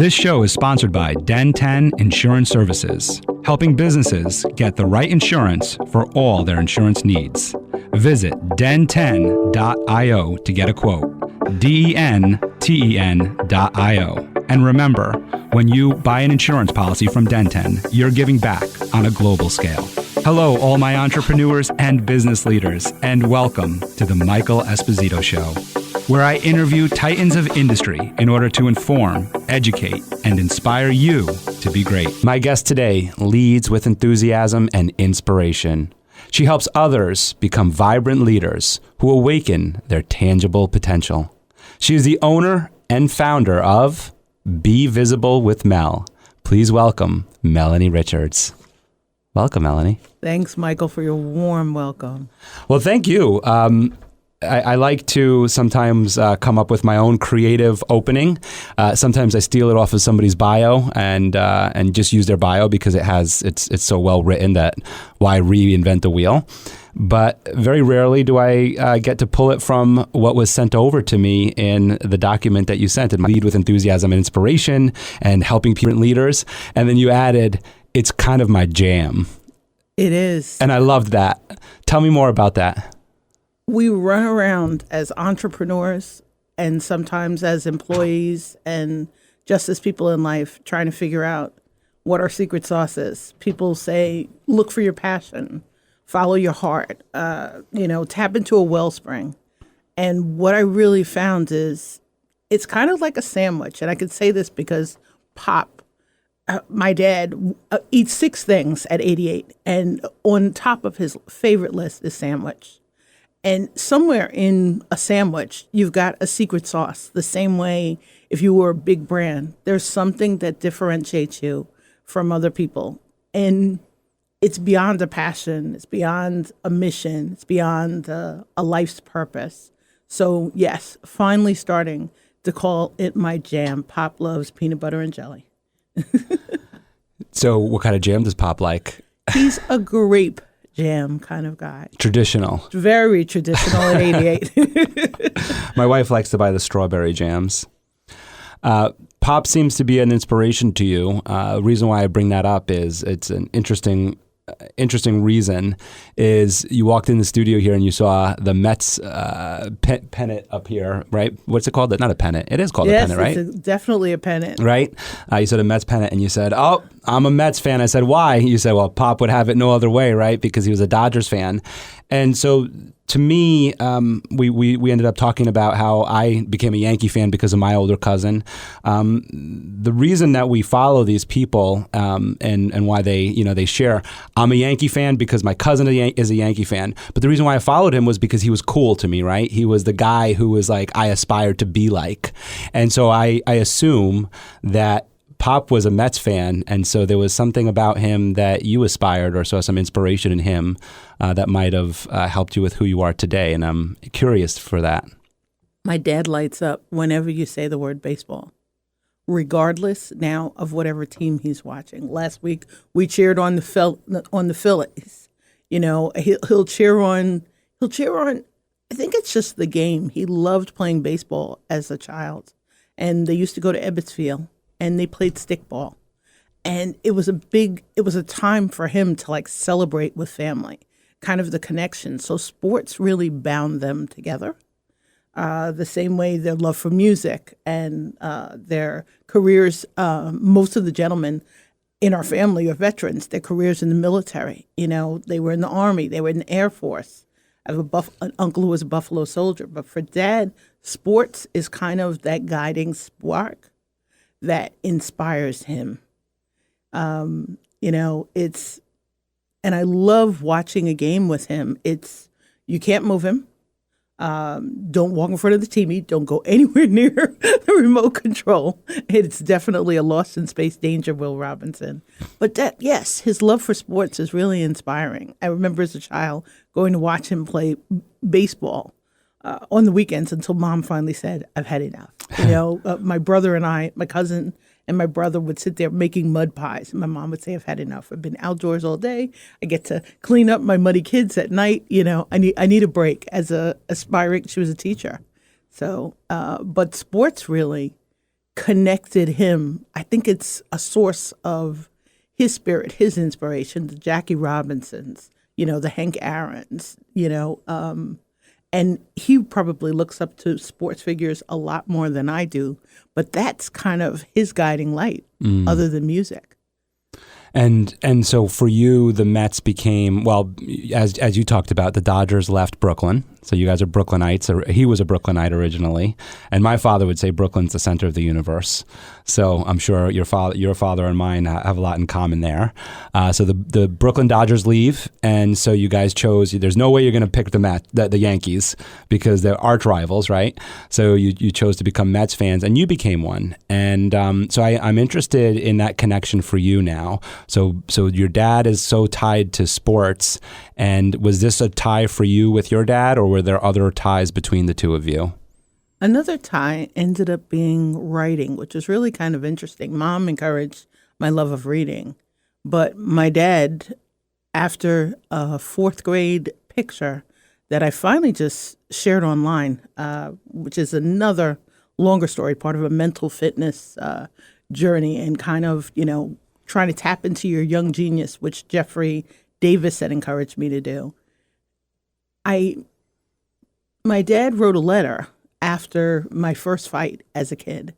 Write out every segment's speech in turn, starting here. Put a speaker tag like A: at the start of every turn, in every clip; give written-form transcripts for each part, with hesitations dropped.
A: This show is sponsored by Den 10 Insurance Services, helping businesses get the right insurance for all their insurance needs. Visit den10.io to get a quote. DENTEN.io. And remember, when you buy an insurance policy from Den 10, you're giving back on a global scale. Hello, all my entrepreneurs and business leaders, and welcome to the Michael Esposito Show, where I interview titans of industry in order to inform, educate, and inspire you to be great. My guest today leads with enthusiasm and inspiration. She helps others become vibrant leaders who awaken their tangible potential. She is the owner and founder of BVisible with Mel. Please welcome Melanie Richards. Welcome, Melanie.
B: Thanks, Michael, for your warm welcome.
A: Well, thank you. I like to sometimes come up with my own creative opening. Sometimes I steal it off of somebody's bio and just use their bio because it's so well written that why reinvent the wheel. But very rarely do I get to pull it from what was sent over to me in the document that you sent. And lead with enthusiasm and inspiration and helping people leaders. And then you added, it's kind of my jam.
B: It is.
A: And I loved that. Tell me more about that.
B: We run around as entrepreneurs and sometimes as employees and just as people in life trying to figure out what our secret sauce is. People say, look for your passion, follow your heart, tap into a wellspring. And what I really found is it's kind of like a sandwich. And I could say this because Pop, my dad, eats 6 things at 88. And on top of his favorite list is sandwich. And somewhere in a sandwich, you've got a secret sauce. The same way if you were a big brand, there's something that differentiates you from other people. And it's beyond a passion. It's beyond a mission. It's beyond a life's purpose. So yes, finally starting to call it my jam. Pop loves peanut butter and jelly.
A: So what kind of jam does Pop like?
B: He's a grape jam kind of guy.
A: Traditional.
B: Very traditional at 88.
A: My wife likes to buy the strawberry jams. Pop seems to be an inspiration to you. The reason why I bring that up is it's an interesting reason is you walked in the studio here and you saw the Mets pennant up here, right? What's it called? Not a pennant. It is called a pennant, right?
B: Yes, it's definitely a pennant.
A: Right? You saw the Mets pennant and you said, oh, I'm a Mets fan. I said, why? You said, well, Pop would have it no other way, right? Because he was a Dodgers fan. And so to me, we ended up talking about how I became a Yankee fan because of my older cousin. The reason that we follow these people and why they share, I'm a Yankee fan because my cousin is a Yankee fan. But the reason why I followed him was because he was cool to me, right? He was the guy who was like, I aspired to be like. And so I assume that Pop was a Mets fan, and so there was something about him that you aspired or saw some inspiration in him that might have helped you with who you are today, and I'm curious for that.
B: My dad lights up whenever you say the word baseball, regardless now of whatever team he's watching. Last week, we cheered on the Phillies. He'll cheer on, I think it's just the game. He loved playing baseball as a child, and they used to go to Ebbets Field. And they played stickball. And it was a time for him to like celebrate with family, kind of the connection. So sports really bound them together. The same way their love for music and their careers, most of the gentlemen in our family are veterans, their careers in the military. They were in the Army, they were in the Air Force. I have an uncle who was a Buffalo Soldier. But for Dad, sports is kind of that guiding spark that inspires him. And I love watching a game with him. You can't move him. Don't walk in front of the TV. Don't go anywhere near the remote control. It's definitely a lost in space danger, Will Robinson. But yes, his love for sports is really inspiring. I remember as a child going to watch him play baseball on the weekends until Mom finally said, I've had enough. My brother and my cousin and my brother would sit there making mud pies. And my mom would say, I've had enough. I've been outdoors all day. I get to clean up my muddy kids at night. I need a break. As she was a teacher. So, but sports really connected him. I think it's a source of his spirit, his inspiration, the Jackie Robinsons, the Hank Aarons, and he probably looks up to sports figures a lot more than I do, but that's kind of his guiding light other than music.
A: And so for you, the Mets became, well, as you talked about, the Dodgers left Brooklyn. So you guys are Brooklynites. Or he was a Brooklynite originally. And my father would say Brooklyn's the center of the universe. So I'm sure your father and mine have a lot in common there. So the Brooklyn Dodgers leave. And so you guys chose, there's no way you're going to pick the Yankees because they're arch rivals, right? So you chose to become Mets fans, and you became one. And so I'm interested in that connection for you now. So your dad is so tied to sports, and was this a tie for you with your dad, or were there other ties between the two of you?
B: Another tie ended up being writing, which was really kind of interesting. Mom encouraged my love of reading, but my dad, after a fourth grade picture that I finally just shared online, which is another longer story, part of a mental fitness journey, and kind of, trying to tap into your young genius, which Jeffrey Davis had encouraged me to do. My dad wrote a letter after my first fight as a kid,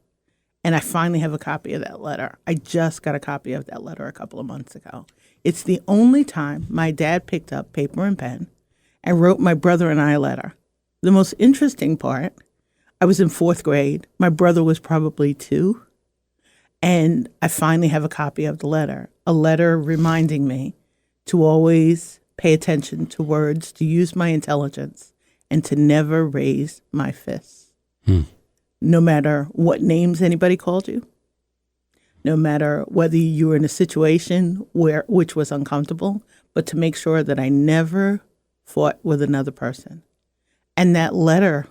B: and I finally have a copy of that letter. I just got a copy of that letter a couple of months ago. It's the only time my dad picked up paper and pen and wrote my brother and I a letter. The most interesting part, I was in fourth grade. My brother was probably 2. And I finally have a copy of the letter, a letter reminding me to always pay attention to words, to use my intelligence, and to never raise my fists. No matter what names anybody called you, no matter whether you were in a situation which was uncomfortable, but to make sure that I never fought with another person. And that letter,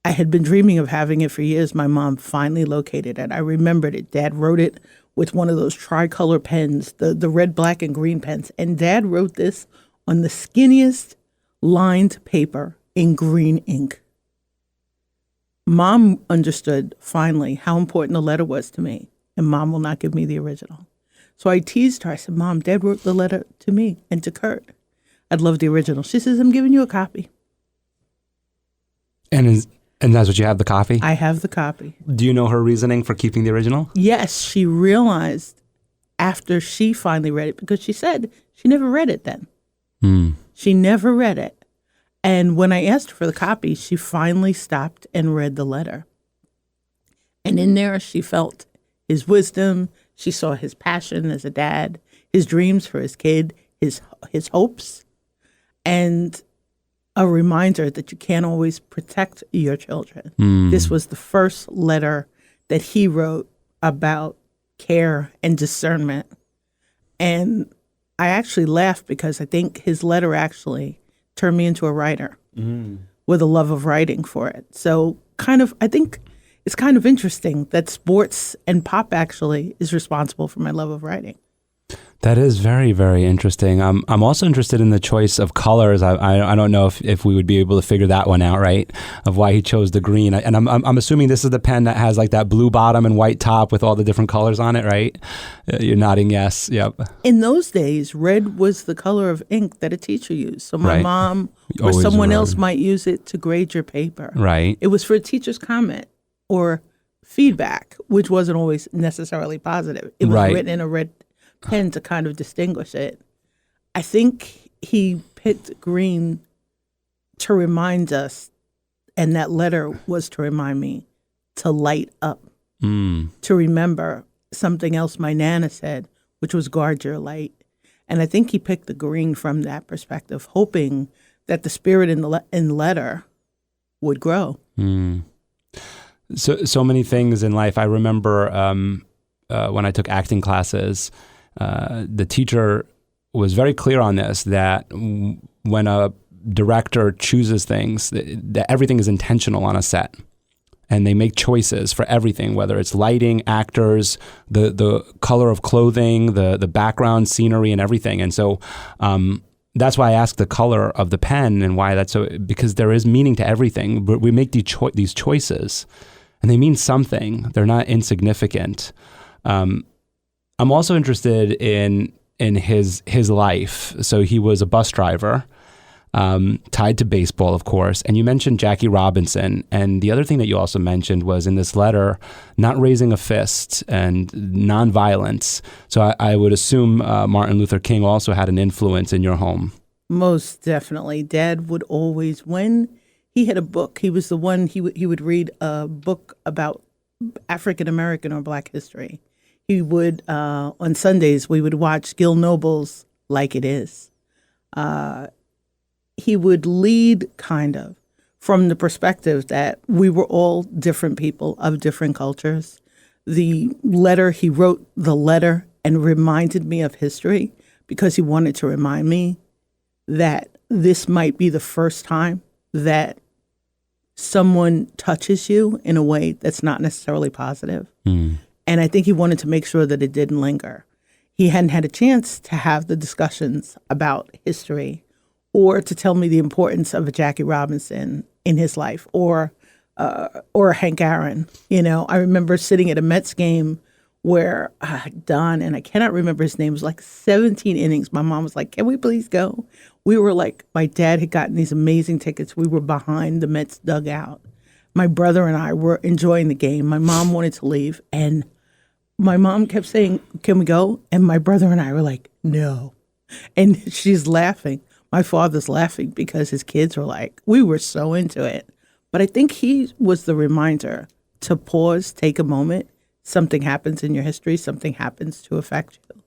B: I had been dreaming of having it for years. My mom finally located it. I remembered it. Dad wrote it with one of those tricolor pens, the red, black, and green pens. And Dad wrote this on the skinniest lined paper in green ink. Mom understood finally how important the letter was to me, and Mom will not give me the original. So I teased her. I said, Mom, Dad wrote the letter to me and to Kurt. I'd love the original. She says, I'm giving you a copy.
A: And that's what you have, the copy?
B: I have the copy.
A: Do you know her reasoning for keeping the original?
B: Yes, she realized after she finally read it, because she said she never read it then. She never read it. And when I asked her for the copy, she finally stopped and read the letter. And in there, she felt his wisdom. She saw his passion as a dad, his dreams for his kid, his hopes, and a reminder that you can't always protect your children. This was the first letter that he wrote about care and discernment. And I actually laughed because I think his letter actually turned me into a writer with a love of writing for it. So I think it's kind of interesting that sports and pop actually is responsible for my love of writing.
A: That is very, very interesting. I'm also interested in the choice of colors. I don't know if we would be able to figure that one out, right? Of why he chose the green. And I'm assuming this is the pen that has like that blue bottom and white top with all the different colors on it, right? You're nodding yes. Yep.
B: In those days, red was the color of ink that a teacher used. So my mom or
A: Always
B: someone
A: red.
B: else might use it to grade your paper.
A: Right.
B: It was for a teacher's comment or feedback, which wasn't always necessarily positive. It was written in a red pen to kind of distinguish it. I think he picked green to remind us, and that letter was to remind me to light up, to remember something else my Nana said, which was guard your light. And I think he picked the green from that perspective, hoping that the spirit in the letter would grow.
A: So many things in life. I remember when I took acting classes, the teacher was very clear on this, that when a director chooses things, that everything is intentional on a set. And they make choices for everything, whether it's lighting, actors, the color of clothing, the background scenery and everything. And so that's why I asked the color of the pen and why that's so, because there is meaning to everything. But we make these choices. and they mean something. They're not insignificant. I'm also interested in his life. So he was a bus driver, tied to baseball, of course. And you mentioned Jackie Robinson. And the other thing that you also mentioned was in this letter, not raising a fist and nonviolence. So I would assume Martin Luther King also had an influence in your home.
B: Most definitely. Dad would always, when he had a book, he was the one, he would read a book about African American or Black history. He would, on Sundays, we would watch Gil Noble's Like It Is. He would lead kind of from the perspective that we were all different people of different cultures. He wrote the letter and reminded me of history because he wanted to remind me that this might be the first time that someone touches you in a way that's not necessarily positive. And I think he wanted to make sure that it didn't linger. He hadn't had a chance to have the discussions about history or to tell me the importance of a Jackie Robinson in his life or Hank Aaron. I remember sitting at a Mets game where Don, and I cannot remember his name, it was like 17 innings. My mom was like, can we please go? We were like, my dad had gotten these amazing tickets. We were behind the Mets dugout. My brother and I were enjoying the game. My mom wanted to leave, and my mom kept saying, can we go? And my brother and I were like, no. And she's laughing. My father's laughing because his kids were like, we were so into it. But I think he was the reminder to pause, take a moment. Something happens in your history, something happens to affect you.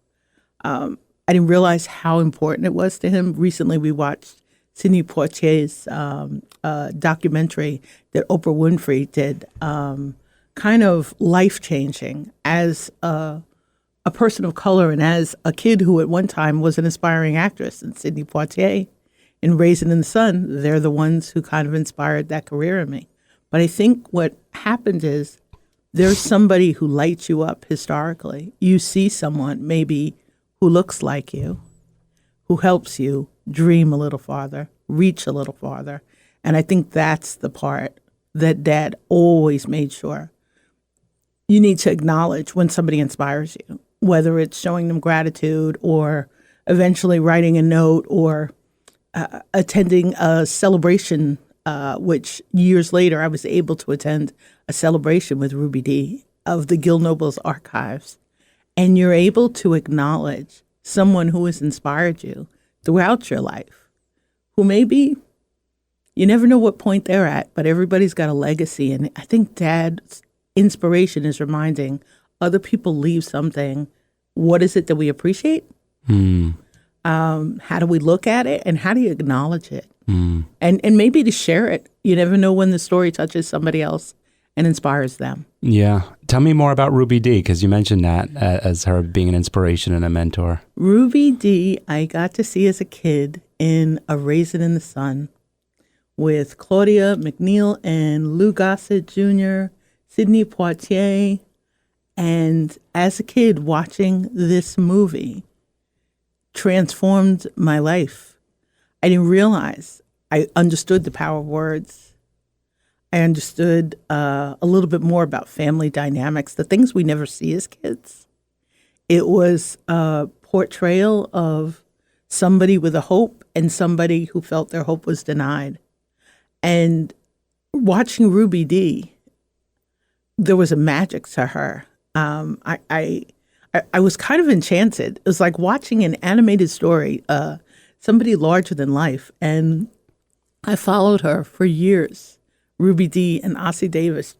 B: I didn't realize how important it was to him. Recently, we watched Sidney Poitier's documentary that Oprah Winfrey did, kind of life-changing as a person of color and as a kid who at one time was an aspiring actress. And Sidney Poitier in Raisin in the Sun, they're the ones who kind of inspired that career in me. But I think what happened is there's somebody who lights you up historically. You see someone maybe who looks like you, who helps you dream a little farther, reach a little farther. And I think that's the part that Dad always made sure. You need to acknowledge when somebody inspires you, whether it's showing them gratitude or eventually writing a note or attending a celebration, which years later I was able to attend a celebration with Ruby Dee of the Gil Noble's archives. And you're able to acknowledge someone who has inspired you throughout your life, who maybe you never know what point they're at, but everybody's got a legacy. And I think Dad's inspiration is reminding other people leave something. What is it that we appreciate? How do we look at it? And how do you acknowledge it? And maybe to share it. You never know when the story touches somebody else and inspires them. Yeah.
A: Tell me more about Ruby Dee, because you mentioned that as her being an inspiration and a mentor.
B: Ruby Dee, I got to see as a kid in A Raisin in the Sun with Claudia McNeil and Lou Gossett Jr., Sidney Poitier. And as a kid, watching this movie transformed my life. I didn't realize I understood the power of words. I understood a little bit more about family dynamics, the things we never see as kids. It was a portrayal of somebody with a hope and somebody who felt their hope was denied. And watching Ruby Dee, there was a magic to her. I was kind of enchanted. It was like watching an animated story, somebody larger than life. And I followed her for years. Ruby Dee and Ossie Davis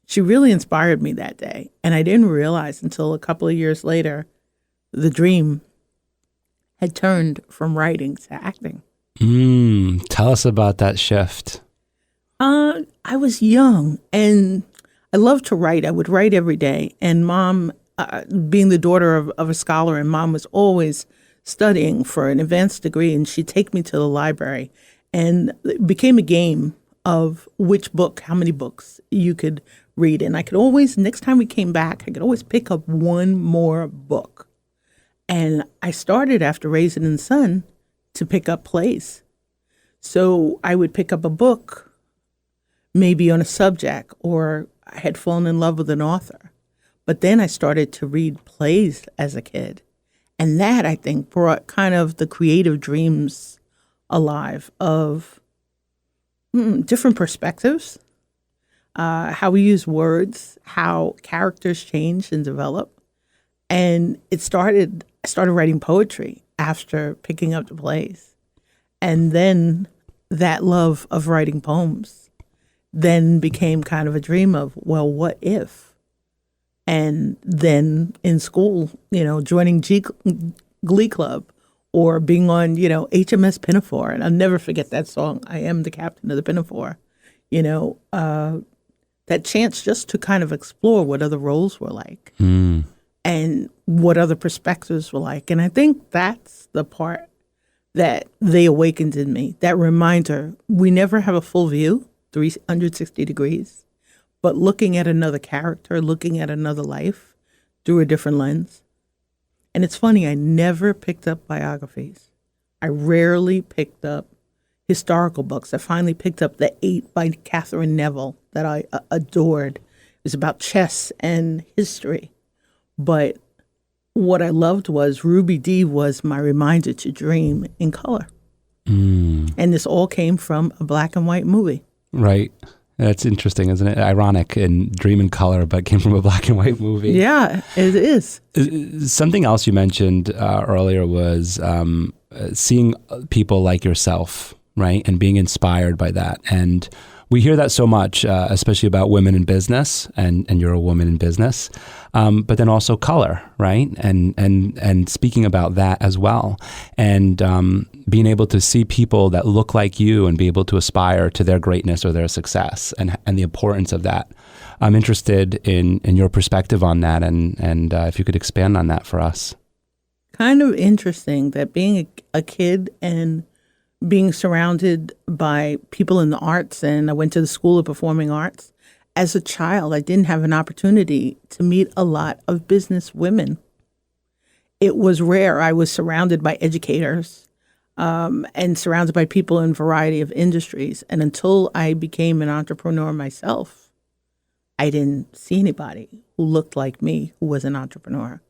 B: she really inspired me that day. And I didn't realize until a couple of years later, the dream had turned from writing to acting.
A: Tell us about that shift.
B: I was young and I loved to write. I would write every day. And Mom, being the daughter of a scholar, and Mom was always studying for an advanced degree, and she'd take me to the library. And it became a game of which book, how many books you could read. And I could always, next time we came back, I could always pick up one more book. And I started after Raisin in the Sun to pick up plays. So I would pick up a book, maybe on a subject, or I had fallen in love with an author. But then I started to read plays as a kid. And that, I think, brought kind of the creative dreams alive of different perspectives, how we use words, how characters change and develop. And I started writing poetry after picking up the plays. And then that love of writing poems then became kind of a dream of, well, what if? And then in school, joining Glee Club, or being on, HMS Pinafore. And I'll never forget that song, I Am the Captain of the Pinafore. That chance just to kind of explore what other roles were like and what other perspectives were like. And I think that's the part that they awakened in me, that reminder, we never have a full view, 360 degrees, but looking at another character, looking at another life through a different lens. And it's funny, I never picked up biographies. I rarely picked up historical books. I finally picked up The Eight by Catherine Neville that I adored. It was about chess and history. But what I loved was Ruby Dee was my reminder to dream in color. And this all came from a black and white movie. Right.
A: That's interesting, isn't it? Ironic and dream in color, but came from a black and white movie.
B: Yeah, it is.
A: Something else you mentioned earlier was seeing people like yourself, right? And being inspired by that. And we hear that so much, especially about women in business, and you're a woman in business, but then also color, right? And speaking about that as well, and being able to see people that look like you and be able to aspire to their greatness or their success, and the importance of that. I'm interested in your perspective on that, and if you could expand on that for us.
B: Kind of interesting that being a kid and being surrounded by people in the arts, and I went to the School of Performing Arts. As a child, I didn't have an opportunity to meet a lot of business women. It was rare. I was surrounded by educators and surrounded by people in a variety of industries. And until I became an entrepreneur myself, I didn't see anybody who looked like me who was an entrepreneur.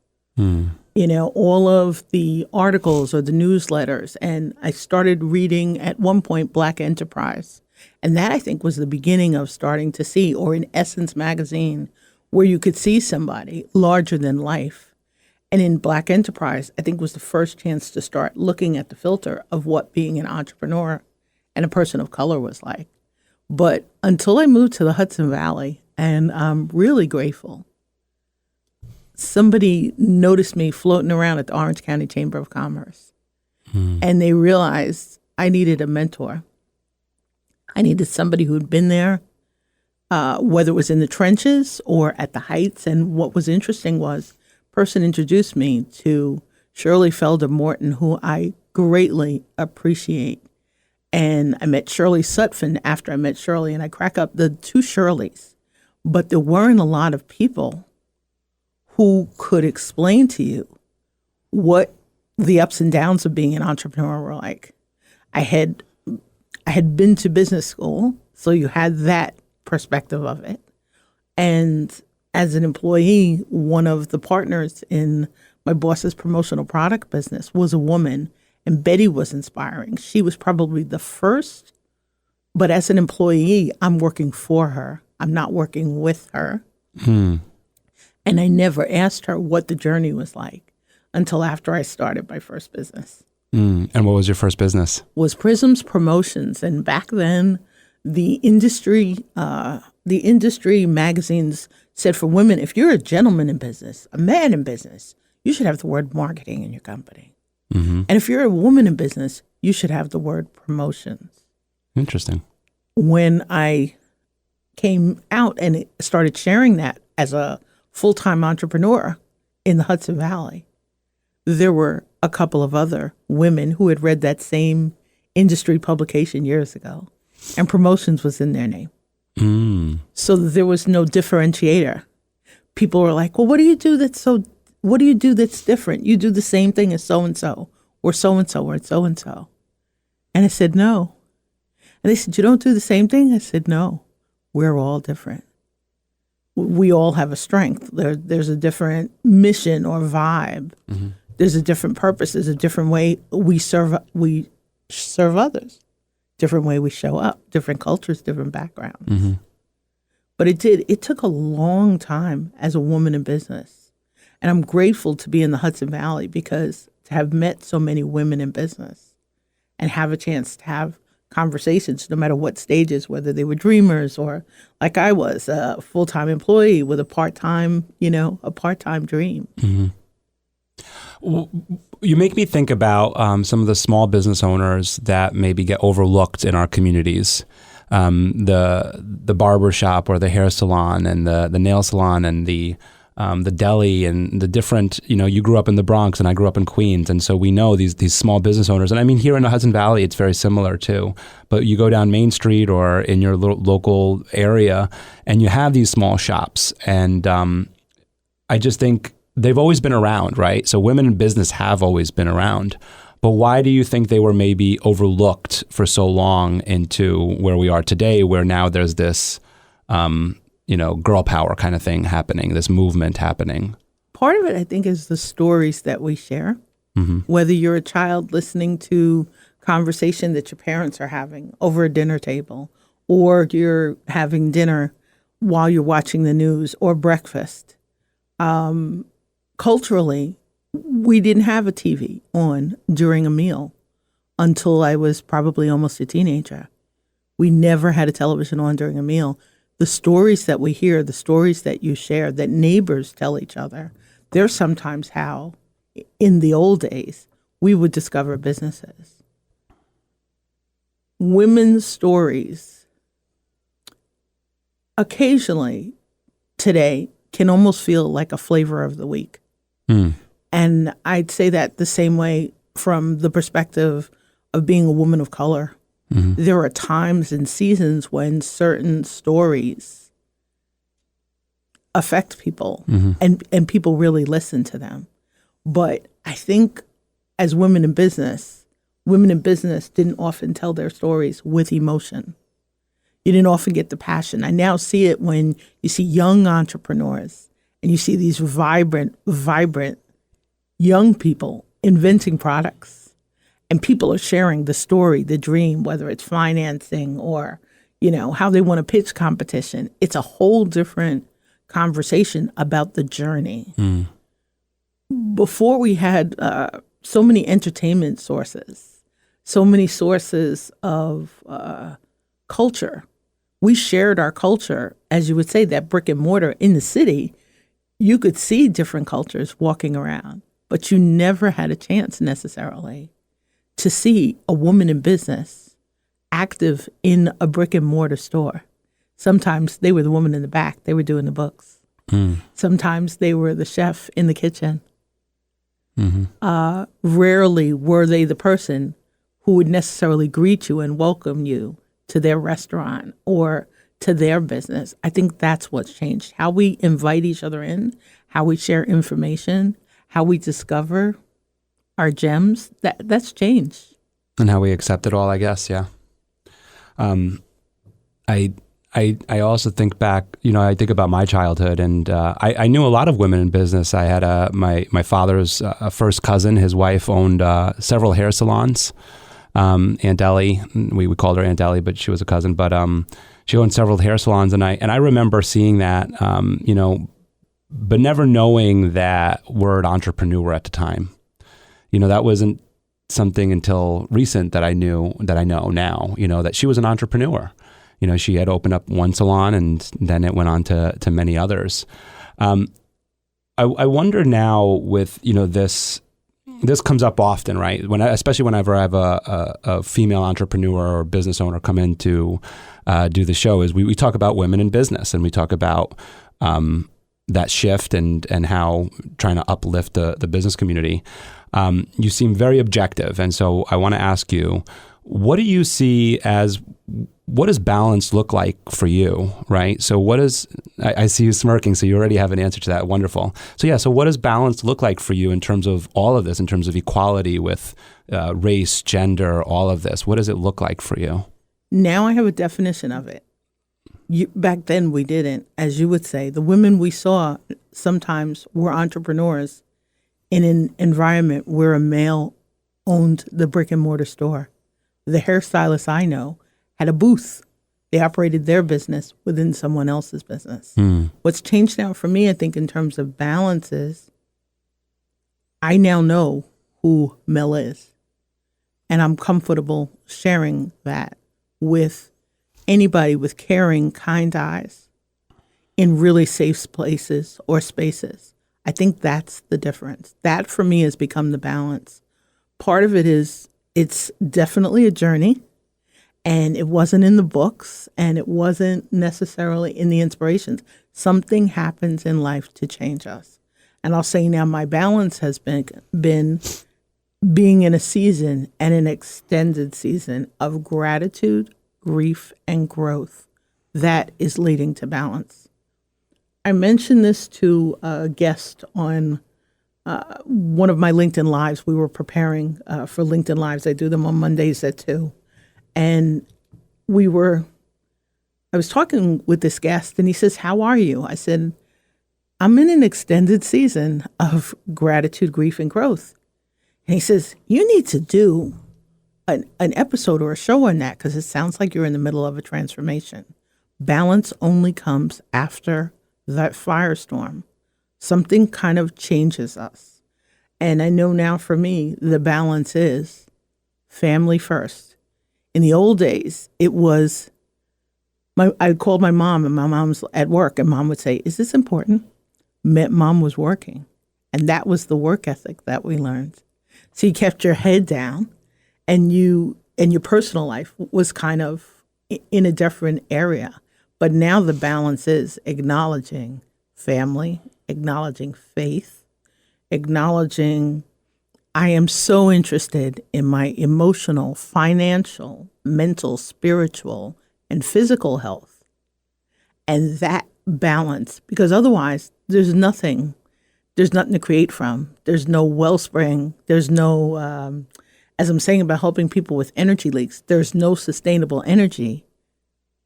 B: All of the articles or the newsletters. And I started reading at one point Black Enterprise. And that, I think, was the beginning of starting to see, or in Essence magazine, where you could see somebody larger than life. And in Black Enterprise, I think was the first chance to start looking at the filter of what being an entrepreneur and a person of color was like. But until I moved to the Hudson Valley, and I'm really grateful, somebody noticed me floating around at the Orange County Chamber of Commerce. And they realized I needed a mentor. I needed somebody who'd been there, whether it was in the trenches or at the heights. And what was interesting was, a person introduced me to Shirley Felder Morton, who I greatly appreciate. And I met Shirley Sutphin after I met Shirley, and I crack up the two Shirleys. But there weren't a lot of people who could explain to you what the ups and downs of being an entrepreneur were like. I had been to business school, so you had that perspective of it. And as an employee, one of the partners in my boss's promotional product business was a woman, and Betty was inspiring. She was probably the first, but as an employee, I'm working for her. I'm not working with her. And I never asked her what the journey was like until after I started my first business.
A: And what was your first business?
B: Was Prism's Promotions. And back then, the industry magazines said for women, if you're a gentleman in business, a man in business, you should have the word marketing in your company. And if you're a woman in business, you should have the word promotions.
A: Interesting.
B: When I came out and started sharing that as a full-time entrepreneur in the Hudson Valley, there were a couple of other women who had read that same industry publication years ago, and promotions was in their name. So there was no differentiator. People were like, well, what do you do that's different? You do the same thing as so-and-so, or so-and-so, or so-and-so. And I said, no. And they said, you don't do the same thing? I said, no. we're all different. We all have a strength. There's a different mission or vibe. Mm-hmm. There's a different purpose. There's a different way we serve others. Different way we show up. Different cultures, different backgrounds. Mm-hmm. But it took a long time as a woman in business. And I'm grateful to be in the Hudson Valley because to have met so many women in business and have a chance to have conversations, no matter what stages, whether they were dreamers or like I was, a full-time employee with a part-time dream. Mm-hmm.
A: You make me think about some of the small business owners that maybe get overlooked in our communities. The barber shop or the hair salon and the nail salon and the deli and the different, you grew up in the Bronx and I grew up in Queens. And so we know these small business owners. And I mean, here in the Hudson Valley, it's very similar too. But you go down Main Street or in your local area and you have these small shops. And I just think they've always been around, right? So women in business have always been around. But why do you think they were maybe overlooked for so long into where we are today, where now there's this girl power kind of thing happening, this movement happening?
B: Part of it, I think, is the stories that we share. Mm-hmm. Whether you're a child listening to conversation that your parents are having over a dinner table, or you're having dinner while you're watching the news or breakfast. Culturally, we didn't have a TV on during a meal until I was probably almost a teenager. We never had a television on during a meal. The stories that we hear, the stories that you share, that neighbors tell each other, they're sometimes how, in the old days, we would discover businesses. Women's stories, occasionally today, can almost feel like a flavor of the week. Mm. And I'd say that the same way from the perspective of being a woman of color. Mm-hmm. There are times and seasons when certain stories affect people, mm-hmm. and people really listen to them. But I think as women in business didn't often tell their stories with emotion. You didn't often get the passion. I now see it when you see young entrepreneurs and you see these vibrant young people inventing products, and people are sharing the story, the dream, whether it's financing or, how they want to pitch competition. It's a whole different conversation about the journey. Mm. Before we had so many entertainment sources, so many sources of culture. We shared our culture, as you would say, that brick and mortar in the city. You could see different cultures walking around, but you never had a chance necessarily to see a woman in business active in a brick and mortar store. Sometimes they were the woman in the back. They were doing the books. Mm. Sometimes they were the chef in the kitchen. Mm-hmm. Rarely were they the person who would necessarily greet you and welcome you to their restaurant or to their business. I think that's what's changed. How we invite each other in, how we share information, how we discover our gems, that's changed.
A: And how we accept it all, I guess, yeah. I also think back, I think about my childhood, and I knew a lot of women in business. I had my father's first cousin, his wife owned several hair salons. Aunt Ellie, we called her Aunt Ellie, but she was a cousin, but she owned several hair salons, and I remember seeing that, but never knowing that word entrepreneur at the time. That wasn't something until recent that I know now, that she was an entrepreneur. She had opened up one salon and then it went on to many others. I wonder now with, this comes up often, right? Especially whenever I have a female entrepreneur or business owner come in to do the show, is we talk about women in business, and we talk about that shift and how trying to uplift the business community. You seem very objective, and so I want to ask you, what do you see as, what does balance look like for you, right? So I see you smirking, so you already have an answer to that. Wonderful. So what does balance look like for you in terms of all of this, in terms of equality with race, gender, all of this? What does it look like for you?
B: Now I have a definition of it. Back then we didn't, as you would say. The women we saw sometimes were entrepreneurs in an environment where a male owned the brick and mortar store. The hairstylists I know had a booth. They operated their business within someone else's business. What's changed now for me, I think, in terms of balance is I now know who Mel is. And I'm comfortable sharing that with anybody with caring, kind eyes in really safe places or spaces. I think that's the difference. That for me has become the balance. Part of it is it's definitely a journey, and it wasn't in the books, and it wasn't necessarily in the inspirations. Something happens in life to change us. And I'll say now my balance has been being in a season and an extended season of gratitude, grief, and growth. That is leading to balance. I mentioned this to a guest on one of my LinkedIn Lives. We were preparing for LinkedIn Lives. I do them on Mondays at 2. And I was talking with this guest, and he says, "How are you?" I said, "I'm in an extended season of gratitude, grief, and growth." And he says, "You need to do an episode or a show on that because it sounds like you're in the middle of a transformation. Balance only comes after that firestorm. Something kind of changes us." And I know now for me, the balance is family first. In the old days, it was, I called my mom, and my mom's at work, and mom would say, "Is this important?" Mom was working. And that was the work ethic that we learned. So you kept your head down, and your personal life was kind of in a different area. But now the balance is acknowledging family, acknowledging faith, acknowledging I am so interested in my emotional, financial, mental, spiritual, and physical health. And that balance, because otherwise there's nothing to create from. There's no wellspring. There's no, as I'm saying about helping people with energy leaks, there's no sustainable energy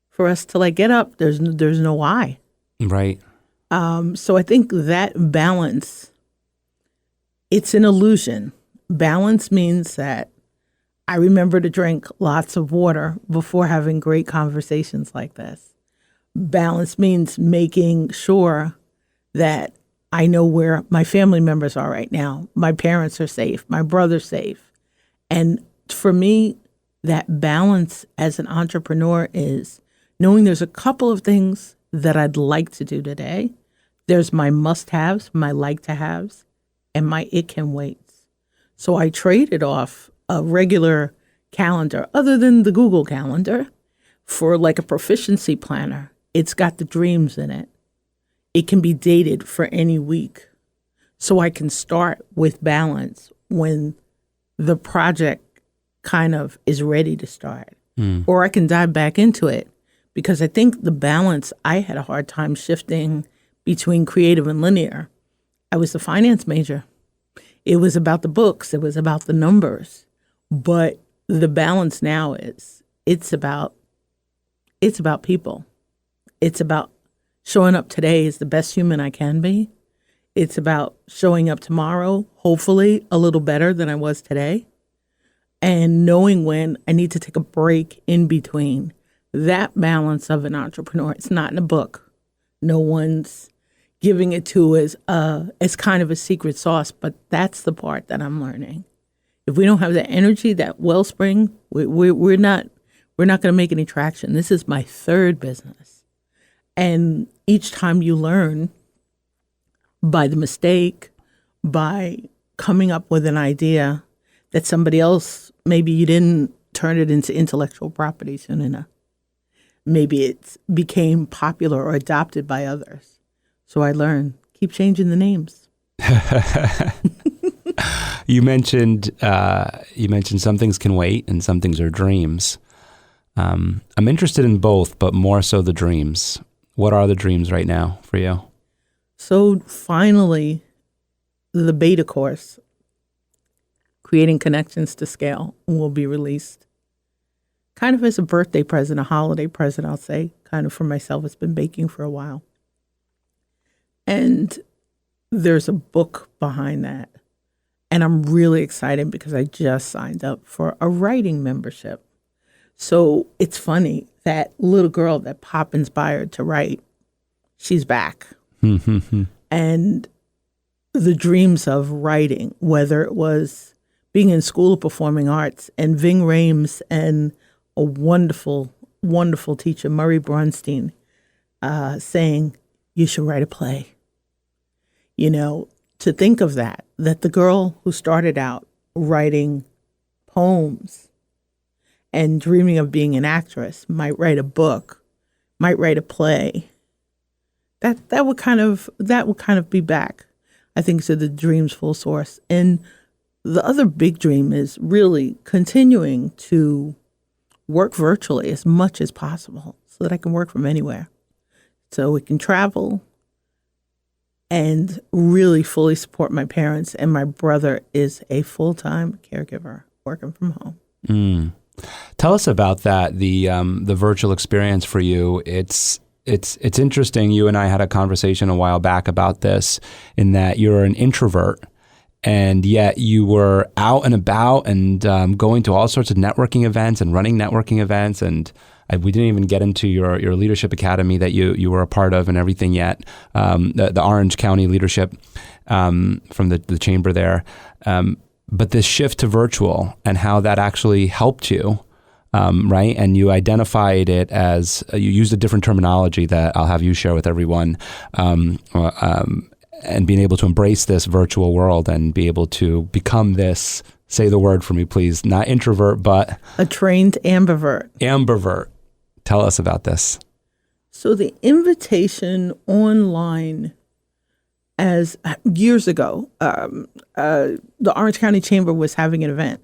B: for us to get up. There's no why.
A: Right.
B: So I think that balance, it's an illusion. Balance means that I remember to drink lots of water before having great conversations like this. Balance means making sure that I know where my family members are right now. My parents are safe. My brother's safe. And for me, that balance as an entrepreneur is knowing there's a couple of things that I'd like to do today. There's my must-haves, my like-to-haves, and my it-can-waits. So I traded off a regular calendar, other than the Google Calendar, for a proficiency planner. It's got the dreams in it. It can be dated for any week. So I can start with balance when the project kind of is ready to start. Or I can dive back into it, because I think the balance, I had a hard time shifting between creative and linear. I was the finance major. It was about the books. It was about the numbers. But the balance now is it's about people. It's about showing up today as the best human I can be. It's about showing up tomorrow, hopefully a little better than I was today, and knowing when I need to take a break in between. That balance of an entrepreneur, it's not in a book. No one's giving it to as kind of a secret sauce, but that's the part that I'm learning. If we don't have that energy, that wellspring, we're not going to make any traction. This is my third business. And each time you learn by the mistake, by coming up with an idea that somebody else, maybe you didn't turn it into intellectual property soon enough. Maybe it became popular or adopted by others. So I learned, keep changing the names.
A: You mentioned some things can wait and some things are dreams. I'm interested in both, but more so the dreams. What are the dreams right now for you?
B: So finally, the beta course, Creating Connections to Scale, will be released. kind of as a birthday present, a holiday present, I'll say, kind of for myself. It's been baking for a while. And there's a book behind that. And I'm really excited because I just signed up for a writing membership. So it's funny, that little girl that Pop inspired to write, she's back. And the dreams of writing, whether it was being in School of Performing Arts and Ving Rhames and a wonderful, wonderful teacher, Murray Bronstein, saying, you should write a play. You know, to think of that the girl who started out writing poems and dreaming of being an actress might write a book, might write a play. That would kind of be back, I think, to the dream's full source. And the other big dream is really continuing to work virtually as much as possible so that I can work from anywhere. So we can travel and really fully support my parents. And my brother is a full-time caregiver working from home.
A: Tell us about that, the virtual experience for you. It's interesting. You and I had a conversation a while back about this, in that you're an introvert, and yet you were out and about and going to all sorts of networking events and running networking events. And we didn't even get into your leadership academy that you were a part of and everything yet, the Orange County leadership from the chamber there. But this shift to virtual and how that actually helped you, right? And you identified it as, you used a different terminology that I'll have you share with everyone, and being able to embrace this virtual world and be able to become this, say the word for me, please, not introvert, but...
B: a trained ambivert.
A: Ambivert. Tell us about this.
B: So the invitation online, as years ago, the Orange County Chamber was having an event,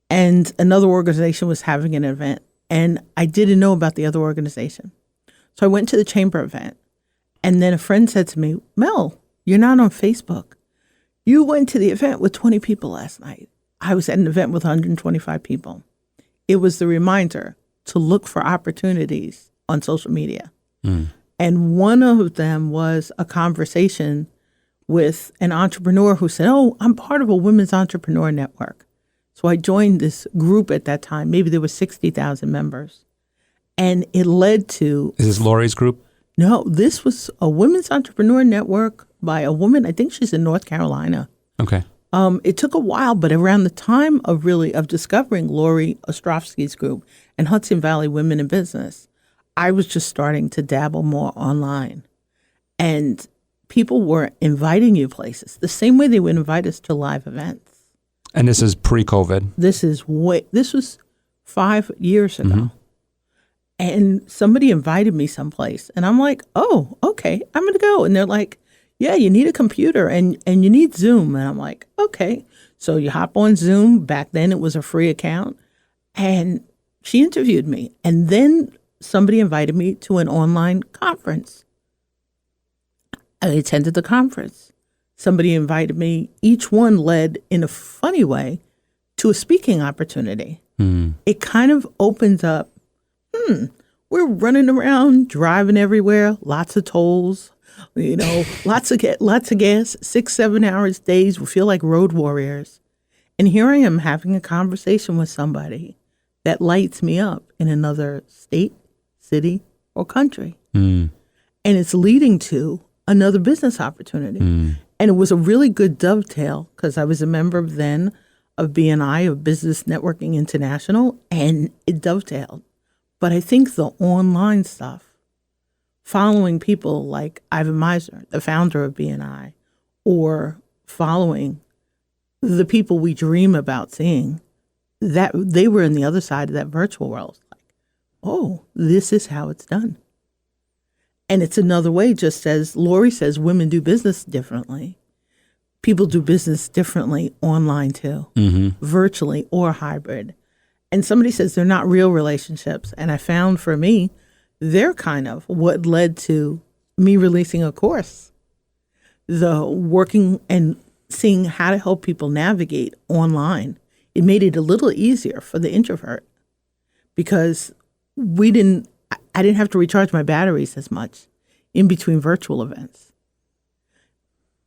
B: and another organization was having an event, and I didn't know about the other organization. So I went to the chamber event, and then a friend said to me, Mel, you're not on Facebook. You went to the event with 20 people last night. I was at an event with 125 people. It was the reminder to look for opportunities on social media. And one of them was a conversation with an entrepreneur who said, oh, I'm part of a women's entrepreneur network. So I joined this group at that time. Maybe there were 60,000 members. And it led to... Is
A: this Lori's group?
B: No, this was a women's entrepreneur network by a woman. I think she's in North Carolina.
A: Okay.
B: It took a while, but around the time of discovering Lori Ostrovsky's group and Hudson Valley Women in Business, I was just starting to dabble more online. And people were inviting you places the same way they would invite us to live events.
A: And this is pre-COVID?
B: This was 5 years ago. And somebody invited me someplace, and I'm like, oh, okay, I'm going to go. And they're like, yeah, you need a computer and you need Zoom. And I'm like, okay. So you hop on Zoom. Back then it was a free account. And she interviewed me. And then somebody invited me to an online conference. I attended the conference. Somebody invited me. Each one led in a funny way to a speaking opportunity. It kind of opens up, we're running around, driving everywhere, lots of tolls, lots of gas, 6-7 hours days. We feel like road warriors. And here I am having a conversation with somebody that lights me up in another state, city, or country. And it's leading to another business opportunity. And it was a really good dovetail because I was a member then of BNI, of Business Networking International, and it dovetailed. But I think the online stuff, following people like Ivan Misner, the founder of BNI, or following the people we dream about seeing, that they were in the other side of that virtual world. Like, oh, this is how it's done. And it's another way, just as Lori says, women do business differently. People do business differently online too, virtually or hybrid. And somebody says they're not real relationships. And I found for me, they're kind of what led to me releasing a course. The working and seeing how to help people navigate online. It made it a little easier for the introvert because I didn't have to recharge my batteries as much in between virtual events.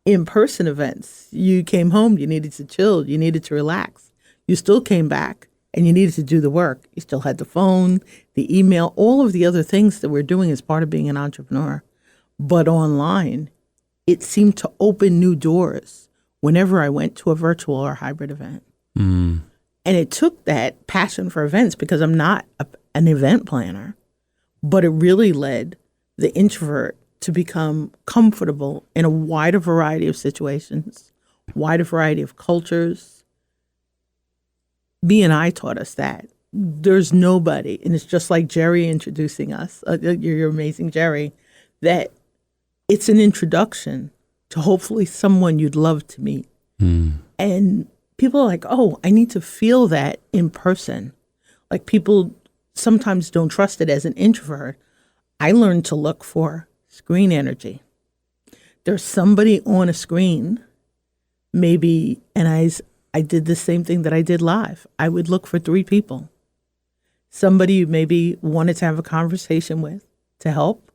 B: In-person events, you came home, you needed to chill, you needed to relax. You still came back and you needed to do the work. You still had the phone, the email, all of the other things that we're doing as part of being an entrepreneur. But online, it seemed to open new doors whenever I went to a virtual or hybrid event. And it took that passion for events, because I'm not an event planner, but it really led the introvert to become comfortable in a wider variety of situations, wider variety of cultures. B&I taught us that. There's nobody, and it's just like Jerry introducing us, your amazing Jerry, that it's an introduction to hopefully someone you'd love to meet. And people are like, oh, I need to feel that in person. Like, people sometimes don't trust it as an introvert. I learned to look for screen energy. There's somebody on a screen, maybe, and I did the same thing that I did live. I would look for 3 people. Somebody you maybe wanted to have a conversation with to help.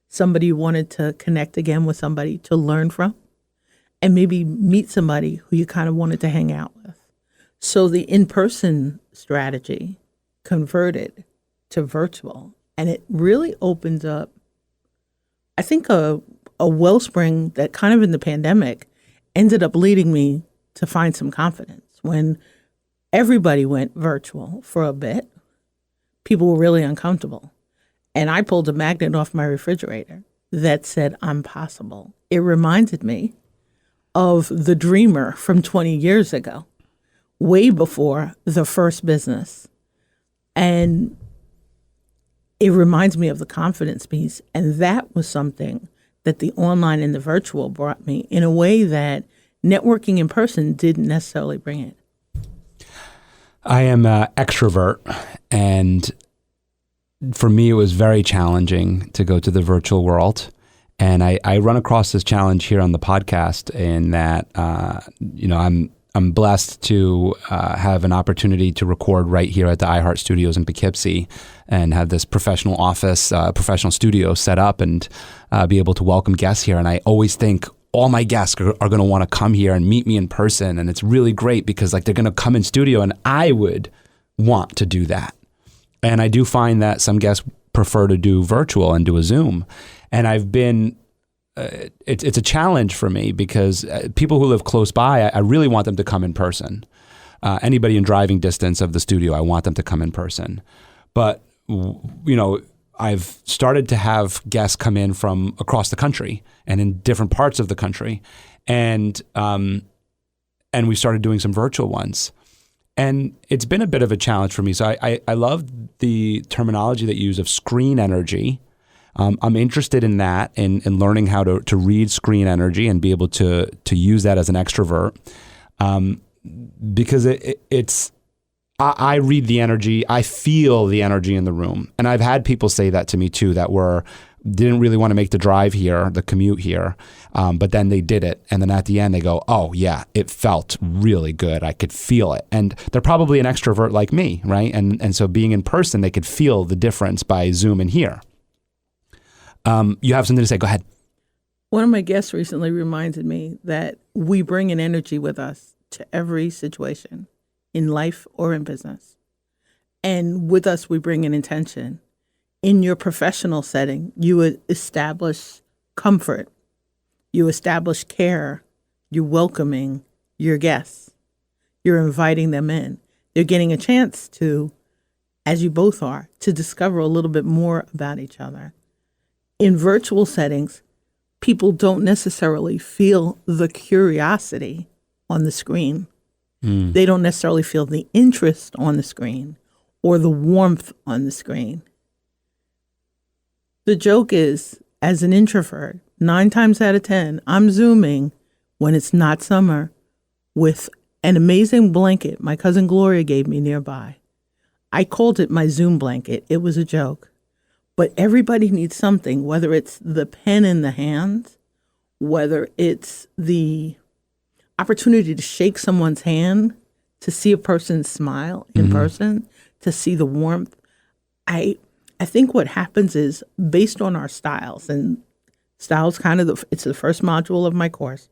B: Somebody you wanted to connect again with, somebody to learn from. And maybe meet somebody who you kind of wanted to hang out with. So the in-person strategy converted to virtual. And it really opened up, I think, a wellspring that kind of in the pandemic ended up leading me to find some confidence. When everybody went virtual for a bit, people were really uncomfortable. And I pulled a magnet off my refrigerator that said, I'm possible. It reminded me of the dreamer from 20 years ago, way before the first business. And it reminds me of the confidence piece. And that was something that the online and the virtual brought me in a way that networking in person didn't necessarily bring it.
A: I am an extrovert, and for me, it was very challenging to go to the virtual world. And I run across this challenge here on the podcast in that, I'm blessed to have an opportunity to record right here at the iHeart Studios in Poughkeepsie and have this professional office, professional studio set up and be able to welcome guests here. And I always think all my guests are going to want to come here and meet me in person. And it's really great because they're going to come in studio, and I would want to do that. And I do find that some guests prefer to do virtual and do a Zoom. And I've been, it's a challenge for me because people who live close by, I really want them to come in person. Anybody in driving distance of the studio, I want them to come in person. But, I've started to have guests come in from across the country and in different parts of the country. And we started doing some virtual ones. And it's been a bit of a challenge for me. So I love the terminology that you use of screen energy. I'm interested in that and learning how to read screen energy and be able to use that as an extrovert. Because it's I read the energy, I feel the energy in the room. And I've had people say that to me too, that didn't really want to make the drive here, the commute here, but then they did it. And then at the end they go, oh yeah, it felt really good. I could feel it. And they're probably an extrovert like me, right? And so being in person, they could feel the difference by Zoom and here. You have something to say, go ahead.
B: One of my guests recently reminded me that we bring an energy with us to every situation in life or in business. And with us, we bring an intention. In your professional setting, you would establish comfort. You establish care. You're welcoming your guests. You're inviting them in. They're getting a chance to, as you both are, to discover a little bit more about each other. In virtual settings, people don't necessarily feel the curiosity on the screen. They don't necessarily feel the interest on the screen or the warmth on the screen. The joke is, as an introvert, 9 times out of 10, I'm Zooming when it's not summer with an amazing blanket my cousin Gloria gave me nearby. I called it my Zoom blanket. It was a joke. But everybody needs something, whether it's the pen in the hand, whether it's the opportunity to shake someone's hand, to see a person smile in person, to see the warmth. I think what happens is based on our styles, and styles it's the first module of my course,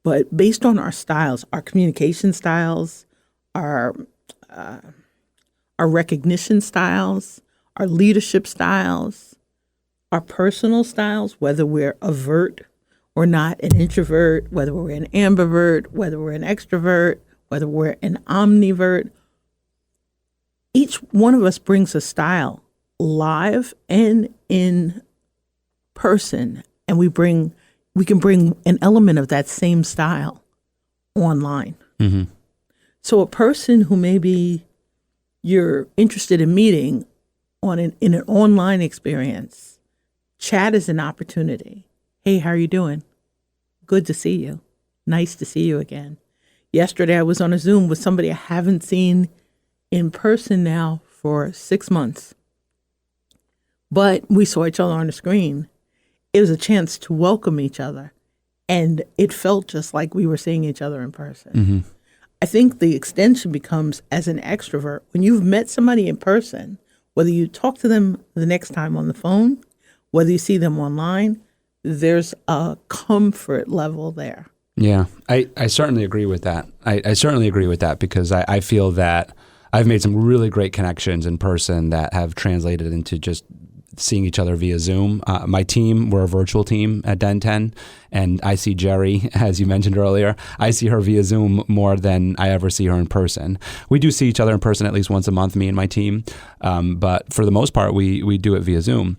B: but based on our styles, our communication styles, our recognition styles, our leadership styles, our personal styles, whether we're avert or not, an introvert, whether we're an ambivert, whether we're an extrovert, whether we're an omnivert, each one of us brings a style live and in person, and we can bring an element of that same style online.
A: Mm-hmm.
B: So a person who maybe you're interested in meeting in an online experience, chat is an opportunity. Hey, how are you doing? Good to see you. Nice to see you again. Yesterday I was on a Zoom with somebody I haven't seen in person now for 6 months. But we saw each other on the screen. It was a chance to welcome each other. And it felt just like we were seeing each other in person.
A: Mm-hmm.
B: I think the extension becomes, as an extrovert, when you've met somebody in person, whether you talk to them the next time on the phone, whether you see them online, there's a comfort level there.
A: Yeah, I certainly agree with that. I certainly agree with that because I feel that I've made some really great connections in person that have translated into just seeing each other via Zoom. My team, we're a virtual team at Den 10, and I see Jerry, as you mentioned earlier. I see her via Zoom more than I ever see her in person. We do see each other in person at least once a month, me and my team, but for the most part, we do it via Zoom.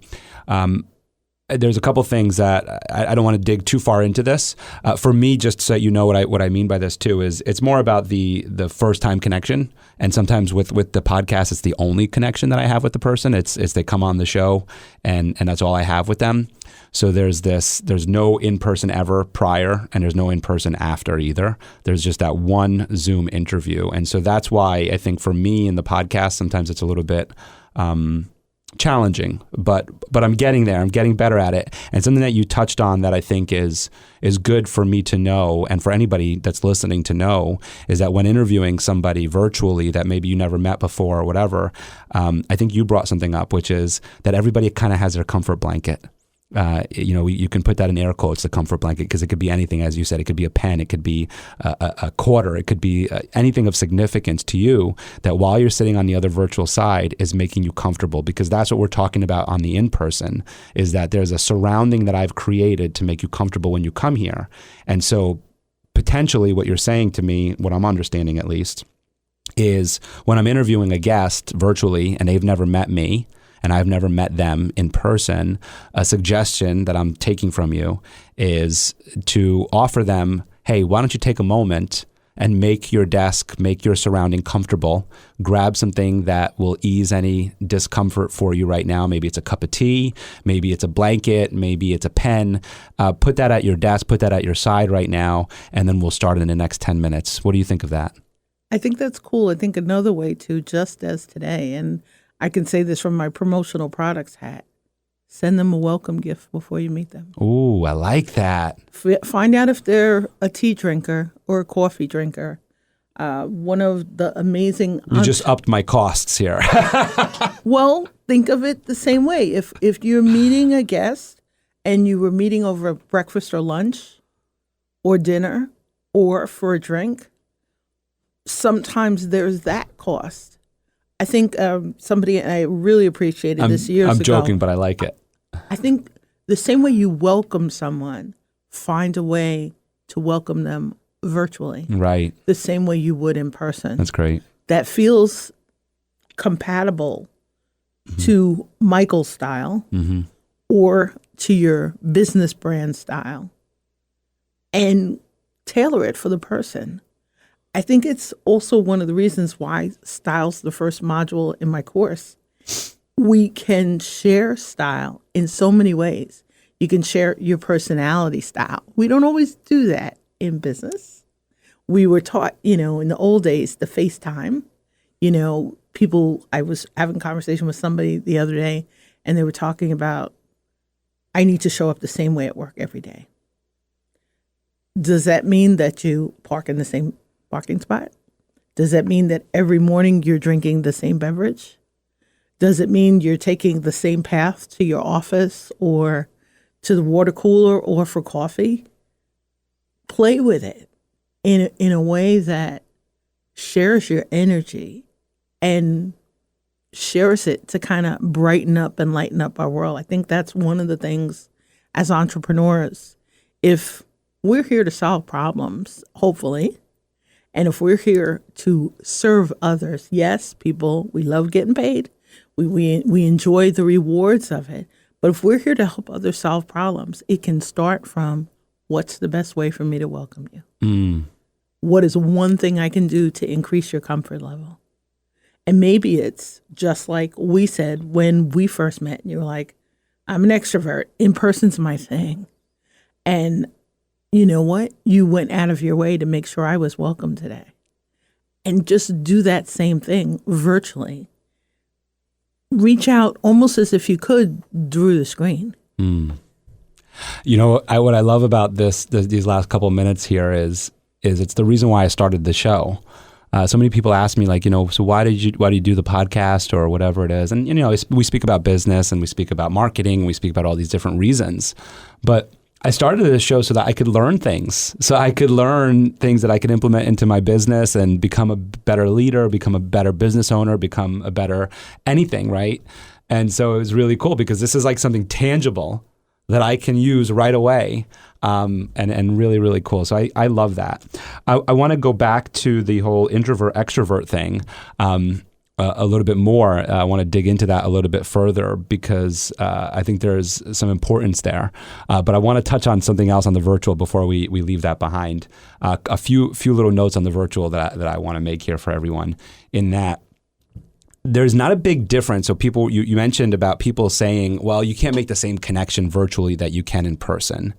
A: There's a couple things that I don't want to dig too far into this. For me, just so you know what I mean by this too, is it's more about the first time connection. And sometimes with the podcast, it's the only connection that I have with the person. It's they come on the show and that's all I have with them. So there's no in-person ever prior, and there's no in-person after either. There's just that one Zoom interview. And so that's why I think for me in the podcast, sometimes it's a little bit challenging, but I'm getting there. I'm getting better at it. And something that you touched on that I think is good for me to know, and for anybody that's listening to know, is that when interviewing somebody virtually that maybe you never met before or whatever, I think you brought something up, which is that everybody kind of has their comfort blanket. You can put that in air quotes, the comfort blanket, because it could be anything, as you said. It could be a pen, it could be a quarter, it could be anything of significance to you that while you're sitting on the other virtual side is making you comfortable, because that's what we're talking about on the in-person, is that there's a surrounding that I've created to make you comfortable when you come here. And so potentially what you're saying to me, what I'm understanding at least, is when I'm interviewing a guest virtually and they've never met me, and I've never met them in person, a suggestion that I'm taking from you is to offer them, hey, why don't you take a moment and make your desk, make your surrounding comfortable, grab something that will ease any discomfort for you right now. Maybe it's a cup of tea, maybe it's a blanket, maybe it's a pen. Put that at your desk, put that at your side right now, and then we'll start in the next 10 minutes. What do you think of that?
B: I think that's cool. I think another way to, just as today, and I can say this from my promotional products hat, send them a welcome gift before you meet them.
A: Ooh, I like that.
B: Find out if they're a tea drinker or a coffee drinker. One of the amazing...
A: You just upped my costs here.
B: Well, think of it the same way. If you're meeting a guest and you were meeting over breakfast or lunch or dinner or for a drink, sometimes there's that cost. I think somebody I really appreciated this years ago.
A: I'm joking, but I like it.
B: I think the same way you welcome someone, find a way to welcome them virtually.
A: Right.
B: The same way you would in person.
A: That's great.
B: That feels compatible to Michael's style or to your business brand style, and tailor it for the person. I think it's also one of the reasons why style's the first module in my course. We can share style in so many ways. You can share your personality style. We don't always do that in business. We were taught, in the old days, the FaceTime. I was having a conversation with somebody the other day, and they were talking about, I need to show up the same way at work every day. Does that mean that you park in the same parking spot? Does that mean that every morning you're drinking the same beverage? Does it mean you're taking the same path to your office or to the water cooler or for coffee? Play with it in a way that shares your energy and shares it to kind of brighten up and lighten up our world. I think that's one of the things as entrepreneurs. If we're here to solve problems, hopefully, and if we're here to serve others, yes, people, we love getting paid. We enjoy the rewards of it. But if we're here to help others solve problems, it can start from, what's the best way for me to welcome you? What is one thing I can do to increase your comfort level? And maybe it's just like we said when we first met, and you were like, I'm an extrovert. In person's my thing. And you know what? You went out of your way to make sure I was welcome today. And just do that same thing virtually. Reach out almost as if you could through the screen.
A: You know, what I love about these last couple of minutes here is it's the reason why I started the show. So many people ask me, like, so why do you do the podcast or whatever it is? And, we speak about business and we speak about marketing, and we speak about all these different reasons. But I started this show so that I could learn things. So I could learn things that I could implement into my business and become a better leader, become a better business owner, become a better anything, right? And so it was really cool because this is like something tangible that I can use right away, and really, really cool. So I love that. I want to go back to the whole introvert-extrovert thing a little bit more. I want to dig into that a little bit further because I think there's some importance there. But I want to touch on something else on the virtual before we leave that behind. A few little notes on the virtual that I want to make here for everyone in that. There's not a big difference. So people, you mentioned about people saying, well, you can't make the same connection virtually that you can in person.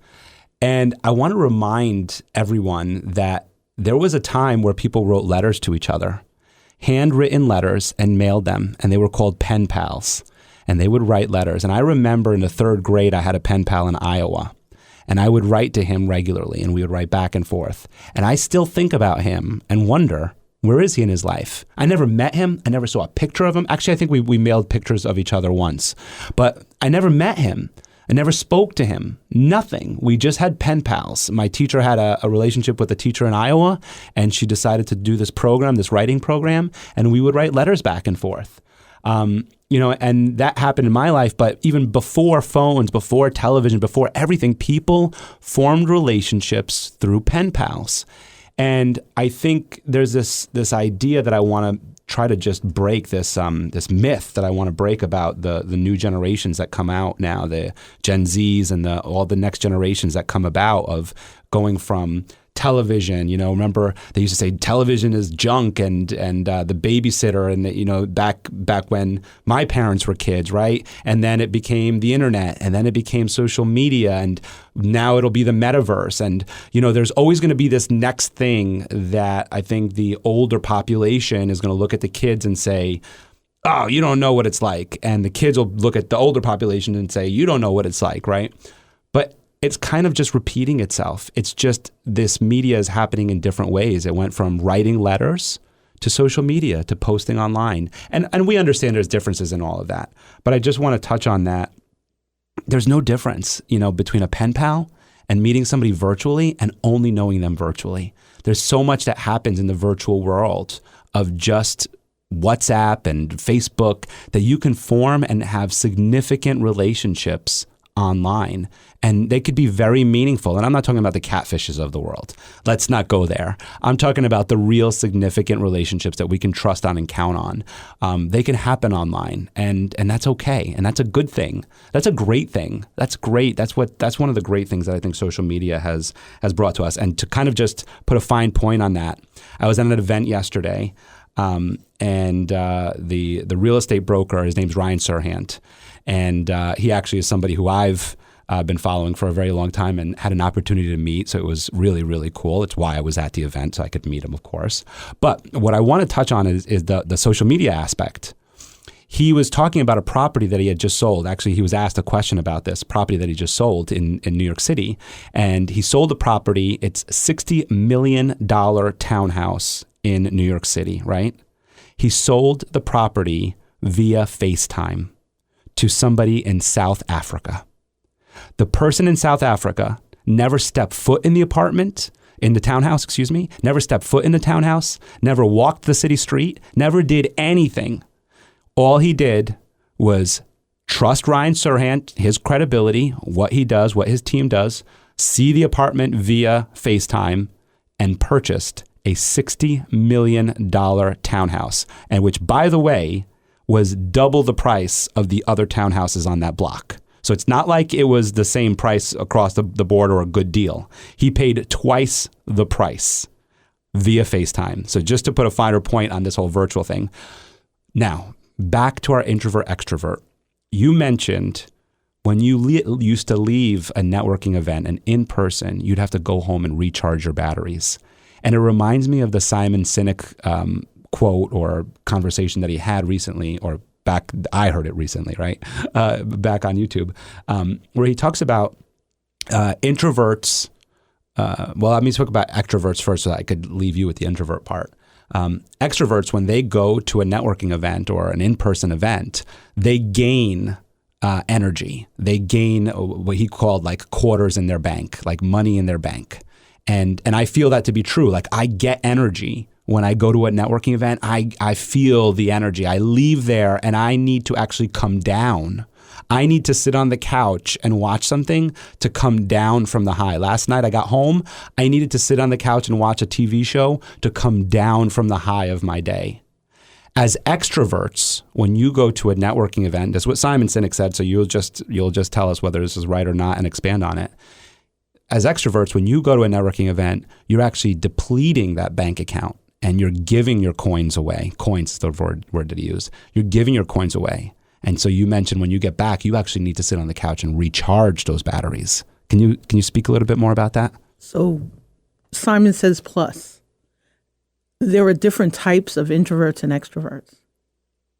A: And I want to remind everyone that there was a time where people wrote letters to each other, handwritten letters, and mailed them. And they were called pen pals. And they would write letters. And I remember in the 3rd grade, I had a pen pal in Iowa. And I would write to him regularly, and we would write back and forth. And I still think about him and wonder, where is he in his life? I never met him. I never saw a picture of him. Actually, I think we mailed pictures of each other once. But I never met him. I never spoke to him. Nothing. We just had pen pals. My teacher had a relationship with a teacher in Iowa, and she decided to do this program, this writing program, and we would write letters back and forth. And that happened in my life, but even before phones, before television, before everything, people formed relationships through pen pals. And I think there's this idea that I want to try to just break, this myth that I want to break about the new generations that come out now, the Gen Zs and all the next generations that come about of going from television. Remember they used to say television is junk and the babysitter and back when my parents were kids, right? And then it became the internet, and then it became social media, and now it'll be the metaverse. And there's always going to be this next thing that I think the older population is going to look at the kids and say, oh, you don't know what it's like. And the kids will look at the older population and say, you don't know what it's like, right? But it's kind of just repeating itself. It's just this media is happening in different ways. It went from writing letters to social media to posting online. And we understand there's differences in all of that. But I just want to touch on that. There's no difference, between a pen pal and meeting somebody virtually and only knowing them virtually. There's so much that happens in the virtual world of just WhatsApp and Facebook that you can form and have significant relationships online, and they could be very meaningful. And I'm not talking about the catfishes of the world. Let's not go there. I'm talking about the real significant relationships that we can trust on and count on. They can happen online, and that's okay, and that's a good thing. That's a great thing. That's great. That's one of the great things that I think social media has brought to us. And to kind of just put a fine point on that, I was at an event yesterday, and the real estate broker, his name's Ryan Serhant. And he actually is somebody who I've been following for a very long time and had an opportunity to meet. So it was really, really cool. It's why I was at the event, so I could meet him, of course. But what I want to touch on is the social media aspect. He was talking about a property that he had just sold. Actually, he was asked a question about this property that he just sold in New York City. And he sold the property. It's a $60 million townhouse in New York City, right? He sold the property via FaceTime to somebody in South Africa. The person in South Africa never stepped foot in the apartment, in the townhouse, never stepped foot in the townhouse, never walked the city street, never did anything. All he did was trust Ryan Serhant, his credibility, what he does, what his team does, see the apartment via FaceTime, and purchased a $60 million townhouse, and which, by the way, was double the price of the other townhouses on that block. So it's not like it was the same price across the board or a good deal. He paid twice the price via FaceTime. So just to put a finer point on this whole virtual thing. Now, back to our introvert extrovert. You mentioned when you used to leave a networking event and in person, you'd have to go home and recharge your batteries. And it reminds me of the Simon Sinek quote or conversation that he had recently, or I heard it recently, right? Back on YouTube, where he talks about introverts. Let me talk about extroverts first so that I could leave you with the introvert part. Extroverts, when they go to a networking event or an in-person event, they gain energy. They gain what he called like quarters in their bank, like money in their bank. And I feel that to be true. Like I get energy when I go to a networking event. I feel the energy. I leave there and I need to actually come down. I need to sit on the couch and watch something to come down from the high. Last night I got home. I needed to sit on the couch and watch a TV show to come down from the high of my day. As extroverts, when you go to a networking event, that's what Simon Sinek said, so you'll just tell us whether this is right or not and expand on it. As extroverts, when you go to a networking event, you're actually depleting that bank account and you're giving your coins away. Coins is the word that he used. You're giving your coins away. And so you mentioned when you get back, you actually need to sit on the couch and recharge those batteries. Can you speak a little bit more about that?
B: So Simon says plus. There are different types of introverts and extroverts.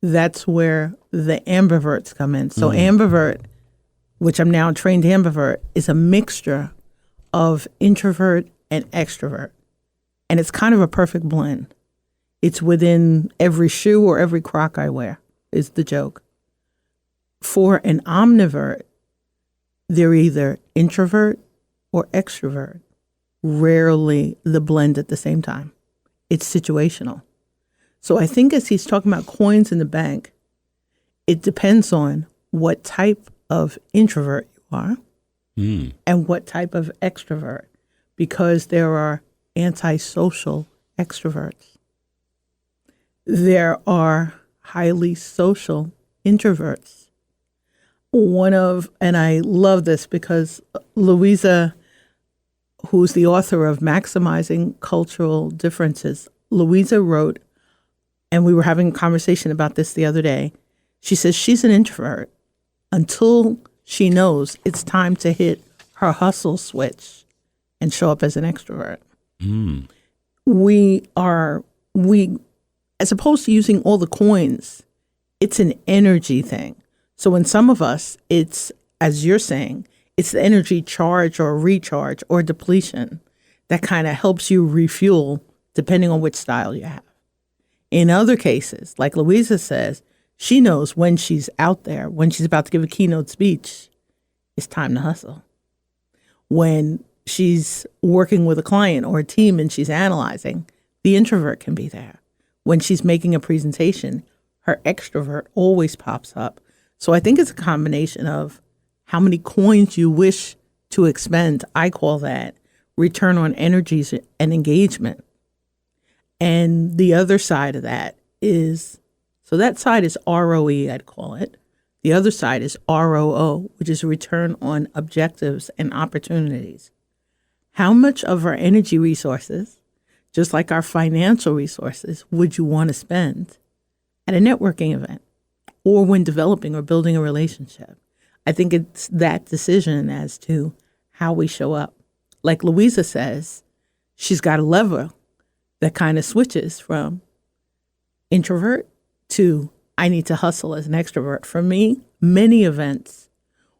B: That's where the ambiverts come in. So ambivert, which I'm now a trained ambivert, is a mixture of introvert and extrovert. And it's kind of a perfect blend. It's within every shoe or every crock I wear, is the joke. For an omnivert, they're either introvert or extrovert. Rarely the blend at the same time. It's situational. So I think as he's talking about coins in the bank, it depends on what type of introvert you are and what type of extrovert, because there are antisocial extroverts. There are highly social introverts. And I love this because Louisa, who's the author of Maximizing Cultural Differences, Louisa wrote, and we were having a conversation about this the other day. She says she's an introvert until she knows it's time to hit her hustle switch and show up as an extrovert. We as opposed to using all the coins, it's an energy thing. So in some of us, it's, as you're saying, it's the energy charge or recharge or depletion that kind of helps you refuel depending on which style you have. In other cases, like Louisa says, she knows when she's out there, when she's about to give a keynote speech, it's time to hustle. When she's working with a client or a team and she's analyzing, the introvert can be there. When she's making a presentation, her extrovert always pops up. So I think it's a combination of how many coins you wish to expend. I call that return on energies and engagement. And the other side of that is, so that side is ROE, I'd call it. The other side is ROO, which is return on objectives and opportunities. How much of our energy resources, just like our financial resources, would you want to spend at a networking event or when developing or building a relationship? I think it's that decision as to how we show up. Like Louisa says, she's got a lever that kind of switches from introvert to I need to hustle as an extrovert. For me, many events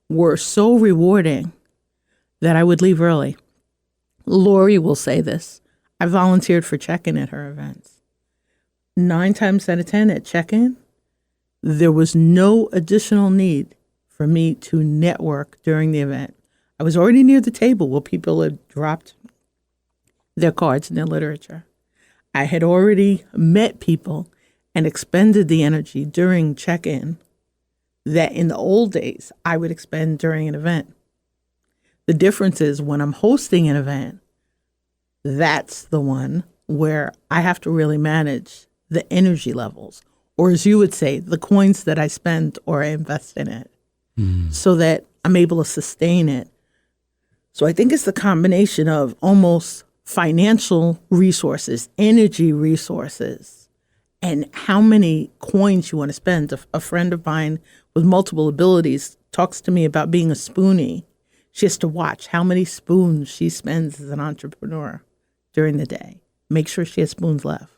B: were so rewarding that I would leave early. Lori will say this. I volunteered for check-in at her events. 9 times out of 10 at check-in, there was no additional need for me to network during the event. I was already near the table where people had dropped their cards and their literature. I had already met people and expended the energy during check-in that in the old days I would expend during an event. The difference is when I'm hosting an event, that's the one where I have to really manage the energy levels, or as you would say, the coins that I spend or I invest in it, so that I'm able to sustain it. So I think it's the combination of almost financial resources, energy resources, and how many coins you want to spend. A friend of mine with multiple abilities talks to me about being a spoonie. She has to watch how many spoons she spends as an entrepreneur during the day. Make sure she has spoons left.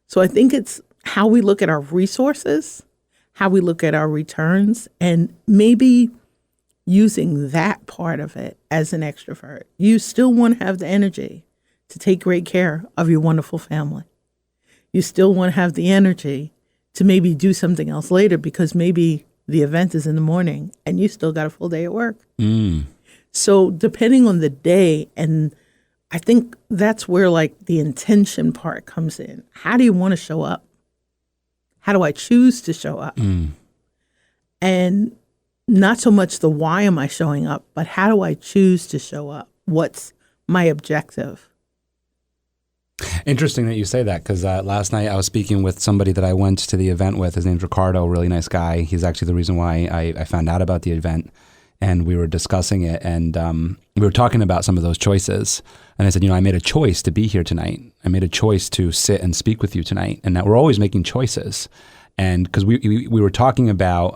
B: So I think it's how we look at our resources, how we look at our returns, and maybe using that part of it as an extrovert. You still want to have the energy to take great care of your wonderful family. You still want to have the energy to maybe do something else later because maybe the event is in the morning and you still got a full day at work. So depending on the day, and I think that's where like the intention part comes in. How do you want to show up? How do I choose to show up? And not so much the why am I showing up, but how do I choose to show up? What's my objective?
A: Interesting that you say that, because last night I was speaking with somebody that I went to the event with. His name's Ricardo, really nice guy. He's actually the reason why I found out about the event. And we were discussing it, and we were talking about some of those choices. And I said, I made a choice to be here tonight. I made a choice to sit and speak with you tonight, and that we're always making choices. And because we were talking about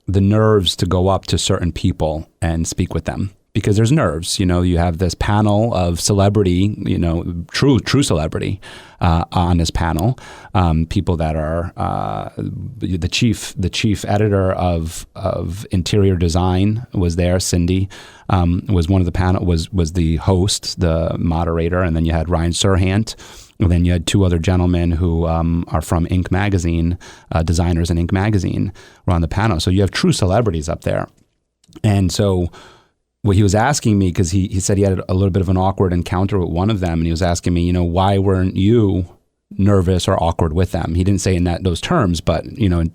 A: the nerves to go up to certain people and speak with them, because there's nerves. You have this panel of celebrity, true celebrity on this panel. People that are the chief editor of interior design was there. Cindy was one of the panel, was the host, the moderator, and then you had Ryan Serhant. And then you had two other gentlemen who are from Inc. magazine, designers in Inc. magazine, were on the panel. So you have true celebrities up there. And so what he was asking me, because he said he had a little bit of an awkward encounter with one of them, and he was asking me, why weren't you nervous or awkward with them? He didn't say in those terms, but,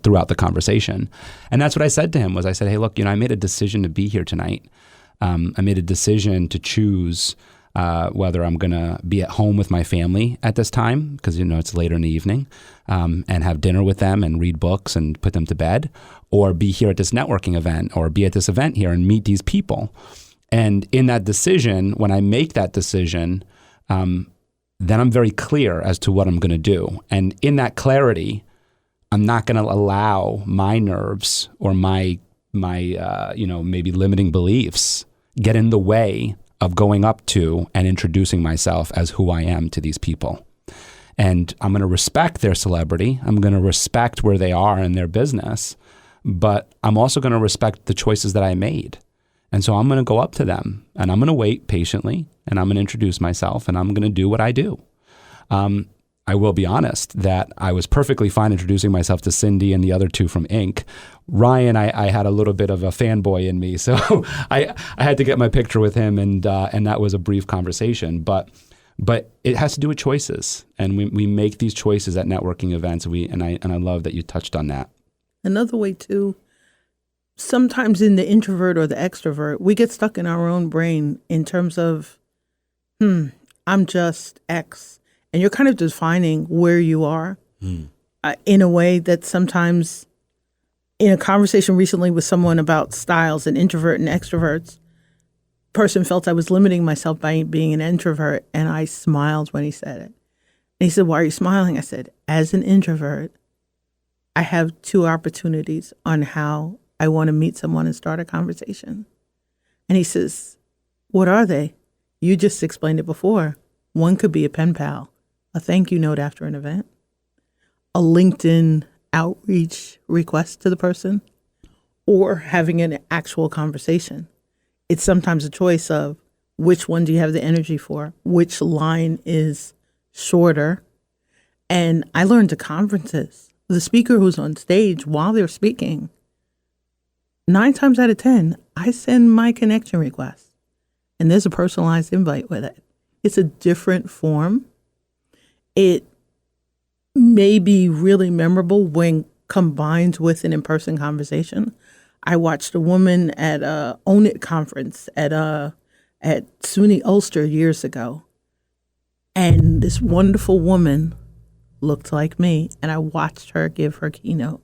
A: throughout the conversation. And that's what I said to him was, I said, hey, look, I made a decision to be here tonight. I made a decision to choose whether I'm going to be at home with my family at this time, because, it's later in the evening, and have dinner with them and read books and put them to bed, or be here at this networking event, or be at this event here and meet these people. And in that decision, when I make that decision, then I'm very clear as to what I'm going to do. And in that clarity, I'm not going to allow my nerves or my maybe limiting beliefs get in the way of going up to and introducing myself as who I am to these people. And I'm going to respect their celebrity. I'm going to respect where they are in their business, but I'm also going to respect the choices that I made. And so I'm going to go up to them and I'm going to wait patiently and I'm going to introduce myself and I'm going to do what I do. I will be honest that I was perfectly fine introducing myself to Cindy and the other two from Inc. Ryan, I had a little bit of a fanboy in me, so I had to get my picture with him, and that was a brief conversation. But it has to do with choices, and we make these choices at networking events. And I love that you touched on that.
B: Another way too, sometimes in the introvert or the extrovert, we get stuck in our own brain in terms of, I'm just X. And you're kind of defining where you are in a way that sometimes, in a conversation recently with someone about styles and introvert and extroverts, person felt I was limiting myself by being an introvert, and I smiled when he said it. And he said, why are you smiling? I said, as an introvert, I have two opportunities on how I want to meet someone and start a conversation. And he says, what are they? You just explained it before. One could be a pen pal, a thank you note after an event, a LinkedIn outreach request to the person, or having an actual conversation. It's sometimes a choice of which one do you have the energy for, which line is shorter. And I learned at conferences, the speaker who's on stage, while they're speaking, 9 times out of 10, I send my connection request. And there's a personalized invite with it. It's a different form. It may be really memorable when combined with an in-person conversation. I watched a woman at a Own It conference at SUNY Ulster years ago. And this wonderful woman looked like me, and I watched her give her keynote.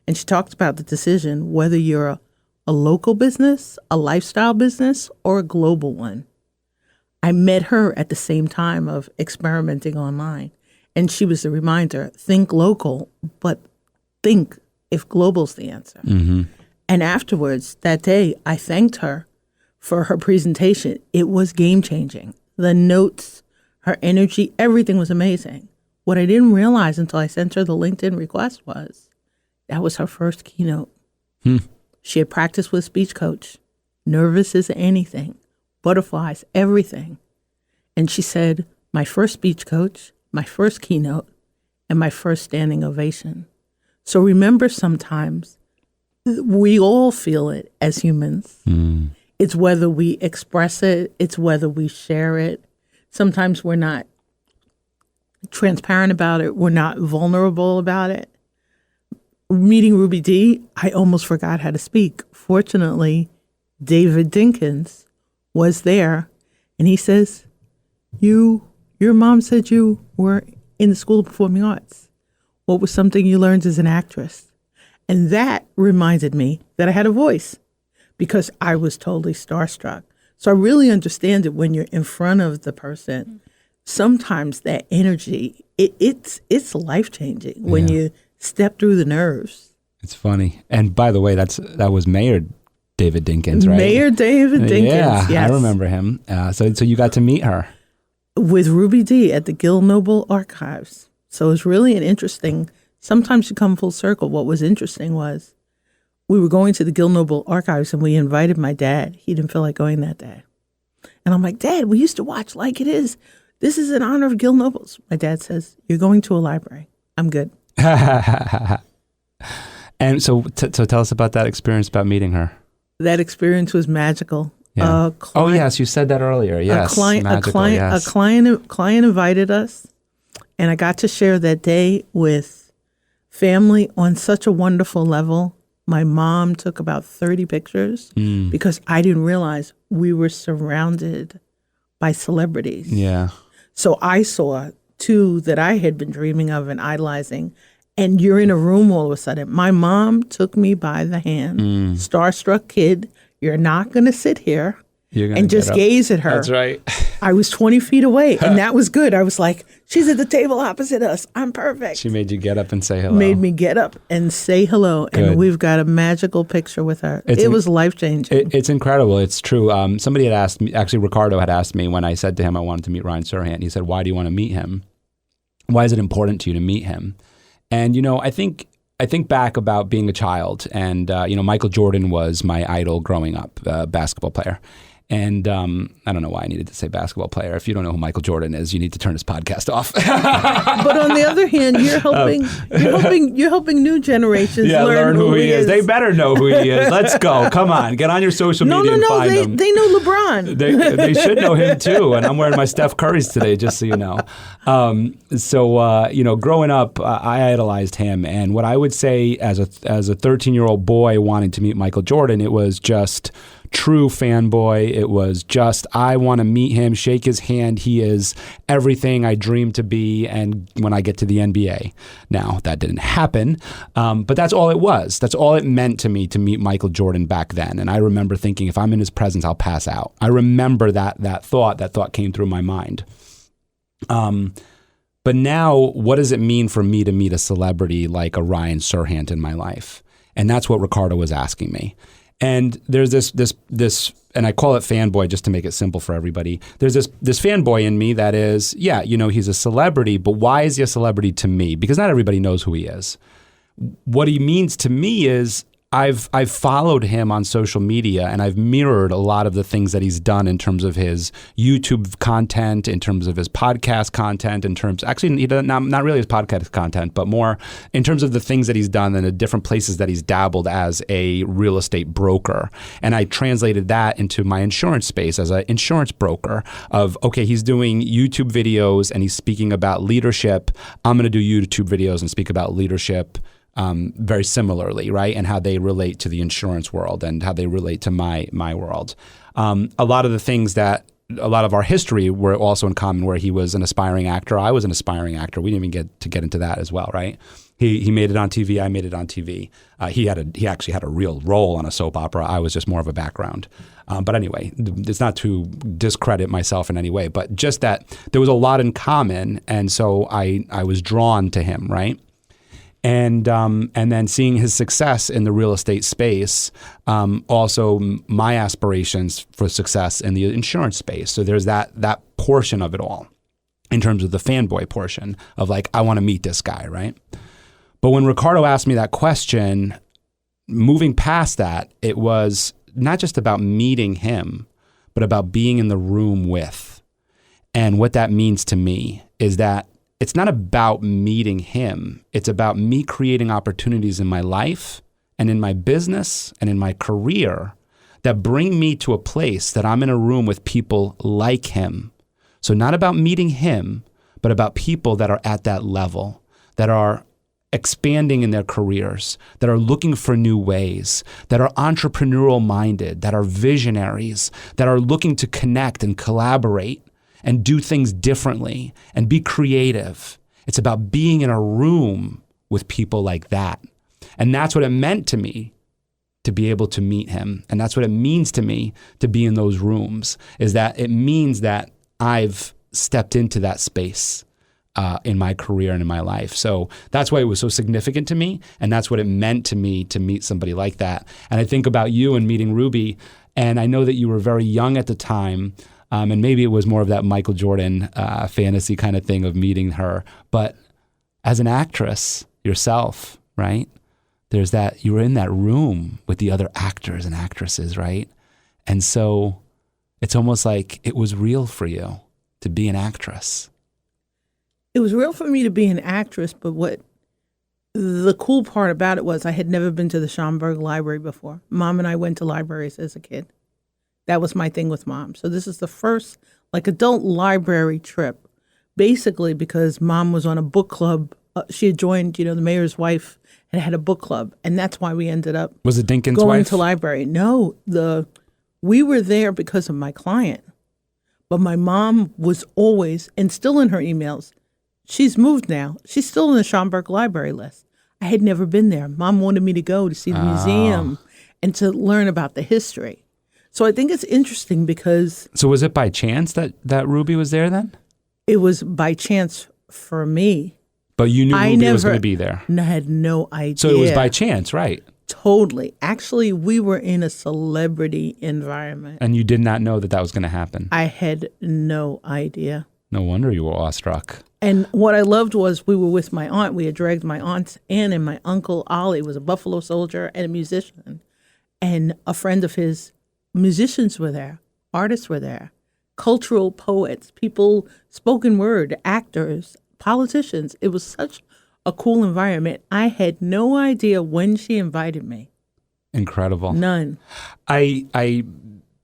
B: And she talked about the decision whether you're a local business, a lifestyle business, or a global one. I met her at the same time of experimenting online. And she was a reminder, think local, but think if global's the answer. Mm-hmm. And afterwards, that day, I thanked her for her presentation. It was game-changing. The notes, her energy, everything was amazing. What I didn't realize until I sent her the LinkedIn request was that was her first keynote. She had practiced with a speech coach, nervous as anything, butterflies, everything. And she said, my first speech coach, my first keynote, and my first standing ovation. So remember, sometimes we all feel it as humans. It's whether we express it, it's whether we share it. Sometimes we're not transparent about it, we're not vulnerable about it. Meeting Ruby Dee, I almost forgot how to speak. Fortunately, David Dinkins was there, and he says, your mom said you were in the School of Performing Arts. What was something you learned as an actress? And that reminded me that I had a voice because I was totally starstruck. So I really understand it when you're in front of the person. Sometimes that energy, it's life-changing when you step through the nerves.
A: It's funny. And by the way, that was Mayor David Dinkins, right?
B: Mayor David Dinkins,
A: yeah,
B: yes.
A: I remember him. So you got to meet her.
B: With Ruby Dee at the Gil Noble Archives. So it was really an interesting, sometimes you come full circle. What was interesting was we were going to the Gil Noble Archives and we invited my dad. He didn't feel like going that day. And I'm like, Dad, we used to watch Like It Is. This is in honor of Gil Nobles. My dad says, you're going to a library. I'm good.
A: And so tell us about that experience about meeting her.
B: That experience was magical.
A: Yeah. Oh yes, you said that earlier. Yes,
B: a client invited us, and I got to share that day with family on such a wonderful level. My mom took about 30 pictures because I didn't realize we were surrounded by celebrities.
A: Yeah.
B: So I saw 2 that I had been dreaming of and idolizing. And you're in a room all of a sudden. My mom took me by the hand, starstruck kid. You're not going to sit here and just gaze at her.
A: That's right.
B: I was 20 feet away, and that was good. I was like, she's at the table opposite us. I'm perfect.
A: She made you get up and say hello.
B: Made me get up and say hello. Good. And we've got a magical picture with her. It was life-changing.
A: It's incredible. It's true. Somebody had asked me, actually Ricardo had asked me when I said to him I wanted to meet Ryan Serhant. He said, why do you want to meet him? Why is it important to you to meet him? And, I think back about being a child, and, Michael Jordan was my idol growing up, basketball player. And I don't know why I needed to say basketball player. If you don't know who Michael Jordan is, you need to turn this podcast off.
B: But on the other hand, you're helping new generations learn who he is.
A: They better know who he is. Let's go. Come on, get on your social media and find him.
B: They know LeBron.
A: They should know him too. And I'm wearing my Steph Curry's today, just so you know. Growing up, I idolized him. And what I would say as a 13-year-old boy wanting to meet Michael Jordan, it was just true fanboy. It was just, I want to meet him, shake his hand. He is everything I dreamed to be. And when I get to the NBA, now that didn't happen, but that's all it was. That's all it meant to me to meet Michael Jordan back then. And I remember thinking, if I'm in his presence, I'll pass out. I remember that thought came through my mind. But now, what does it mean for me to meet a celebrity like a Ryan Serhant in my life? And that's what Ricardo was asking me. And there's this, and I call it fanboy just to make it simple for everybody. There's this fanboy in me that is, he's a celebrity, but why is he a celebrity to me? Because not everybody knows who he is. What he means to me is, I've followed him on social media, and I've mirrored a lot of the things that he's done in terms of his YouTube content, in terms of his podcast content, in terms actually he doesn't, not really his podcast content, but more in terms of the things that he's done and the different places that he's dabbled as a real estate broker. And I translated that into my insurance space as an insurance broker of, okay, he's doing YouTube videos and he's speaking about leadership. I'm going to do YouTube videos and speak about leadership very similarly, right? And how they relate to the insurance world and how they relate to my world. A lot of the things that, a lot of our history were also in common, where he was an aspiring actor. I was an aspiring actor. We didn't even get into that as well, right? He made it on TV. I made it on TV. He actually had a real role on a soap opera. I was just more of a background. But anyway, it's not to discredit myself in any way, but just that there was a lot in common. And so I was drawn to him, right? And then seeing his success in the real estate space, also my aspirations for success in the insurance space. So there's that portion of it all in terms of the fanboy portion of like, I want to meet this guy, right? But when Ricardo asked me that question, moving past that, it was not just about meeting him, but about being in the room with. And what that means to me is that it's not about meeting him. It's about me creating opportunities in my life and in my business and in my career that bring me to a place that I'm in a room with people like him. So not about meeting him, but about people that are at that level, that are expanding in their careers, that are looking for new ways, that are entrepreneurial minded, that are visionaries, that are looking to connect and collaborate and do things differently and be creative. It's about being in a room with people like that. And that's what it meant to me to be able to meet him. And that's what it means to me to be in those rooms, is that it means that I've stepped into that space in my career and in my life. So that's why it was so significant to me. And that's what it meant to me to meet somebody like that. And I think about you and meeting Ruby, and I know that you were very young at the time. And maybe it was more of that Michael Jordan fantasy kind of thing of meeting her. But as an actress yourself, right? There's that, you were in that room with the other actors and actresses, right? And so it's almost like it was real for you to be an actress.
B: It was real for me to be an actress, but what the cool part about it was I had never been to the Schomburg Library before. Mom and I went to libraries as a kid. That was my thing with Mom. So this is the first adult library trip, basically because Mom was on a book club. She had joined, the mayor's wife had a book club, and that's why we ended up
A: Was it Dinkins'
B: going
A: wife?
B: to library. No, we were there because of my client, but my mom was always, and still in her emails, she's moved now. She's still in the Schomburg Library list. I had never been there. Mom wanted me to go to see the museum and to learn about the history. So I think it's interesting because...
A: So was it by chance that Ruby was there then?
B: It was by chance for me.
A: But you knew Ruby was going to be there.
B: I had no idea.
A: So it was by chance, right?
B: Totally. Actually, we were in a celebrity environment.
A: And you did not know that was going to happen?
B: I had no idea.
A: No wonder you were awestruck.
B: And what I loved was we were with my aunt. We had dragged my aunt in, and my uncle Ollie was a Buffalo soldier and a musician. And a friend of his, musicians were there, artists were there, cultural poets, people, spoken word, actors, politicians. It was such a cool environment. I had no idea when she invited me.
A: Incredible.
B: None.
A: I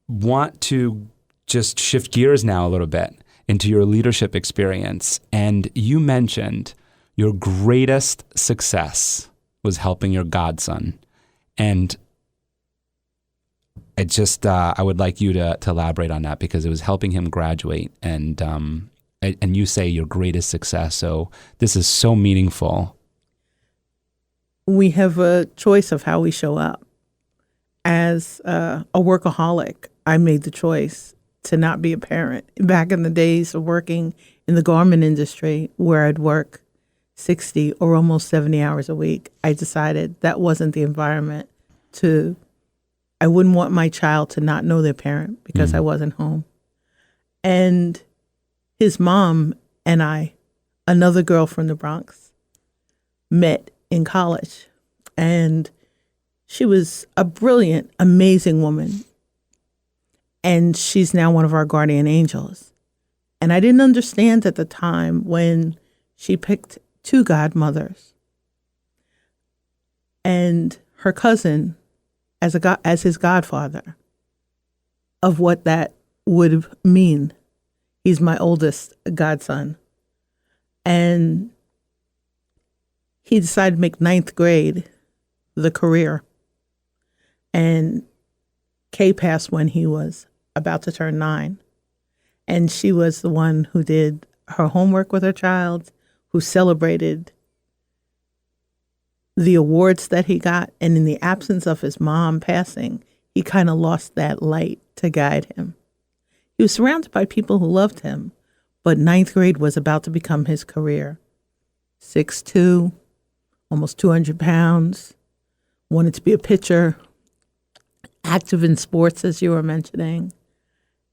A: want to just shift gears now a little bit into your leadership experience. And you mentioned your greatest success was helping your godson. And it just, I would like you to elaborate on that, because it was helping him graduate, and you say your greatest success. So this is so meaningful.
B: We have a choice of how we show up. As a workaholic, I made the choice to not be a parent. Back in the days of working in the garment industry, where I'd work 60 or almost 70 hours a week, I decided that wasn't the environment I wouldn't want my child to not know their parent because I wasn't home. And his mom and I, another girl from the Bronx, met in college. And She was a brilliant, amazing woman. And she's now one of our guardian angels. And I didn't understand at the time when she picked 2 godmothers and her cousin as his godfather, of what that would mean. He's my oldest godson. And he decided to make 9th grade the career. And Kay passed when he was about to turn 9. And she was the one who did her homework with her child, who celebrated the awards that he got. And in the absence of his mom passing, he kind of lost that light to guide him. He was surrounded by people who loved him, but 9th grade was about to become his career. 6'2", almost 200 pounds, wanted to be a pitcher, active in sports, as you were mentioning.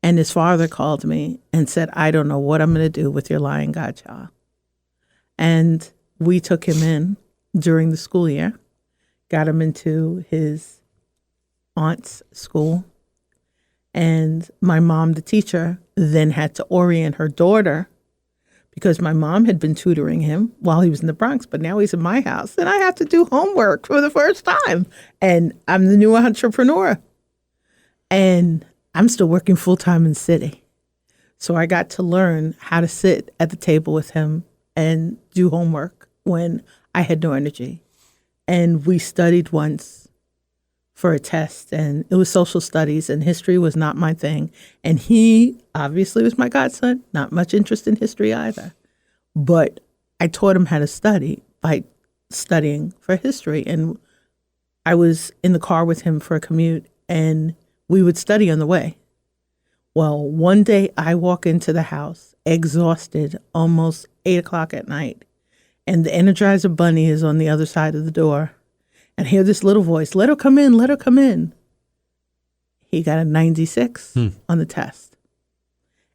B: And his father called me and said, I don't know what I'm going to do with your lying godchild. And we took him in during the school year, got him into his aunt's school. And my mom, the teacher, then had to orient her daughter, because my mom had been tutoring him while he was in the Bronx, but now he's in my house. And I have to do homework for the first time. And I'm the new entrepreneur. And I'm still working full-time in the city. So I got to learn how to sit at the table with him and do homework when I had no energy. And we studied once for a test, and it was social studies, and history was not my thing. And he obviously was my godson, not much interest in history either. But I taught him how to study by studying for history. And I was in the car with him for a commute, and we would study on the way. Well, one day I walk into the house exhausted, almost 8 o'clock at night, and the Energizer Bunny is on the other side of the door. And I hear this little voice, let her come in, let her come in. He got a 96 on the test.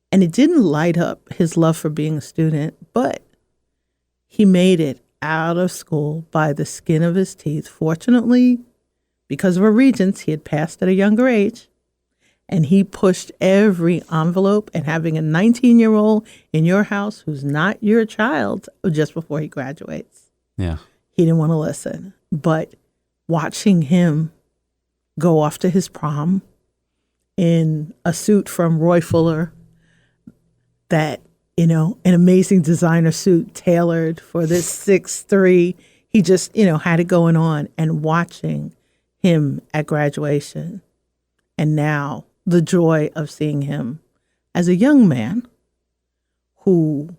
B: And it didn't light up his love for being a student, but he made it out of school by the skin of his teeth. Fortunately, because of our regents, he had passed at a younger age. And he pushed every envelope, and having a 19-year-old in your house who's not your child just before he graduates.
A: Yeah.
B: He didn't want to listen. But watching him go off to his prom in a suit from Roy Fuller, that, an amazing designer suit tailored for this 6'3", he just, had it going on, and watching him at graduation. And now the joy of seeing him as a young man who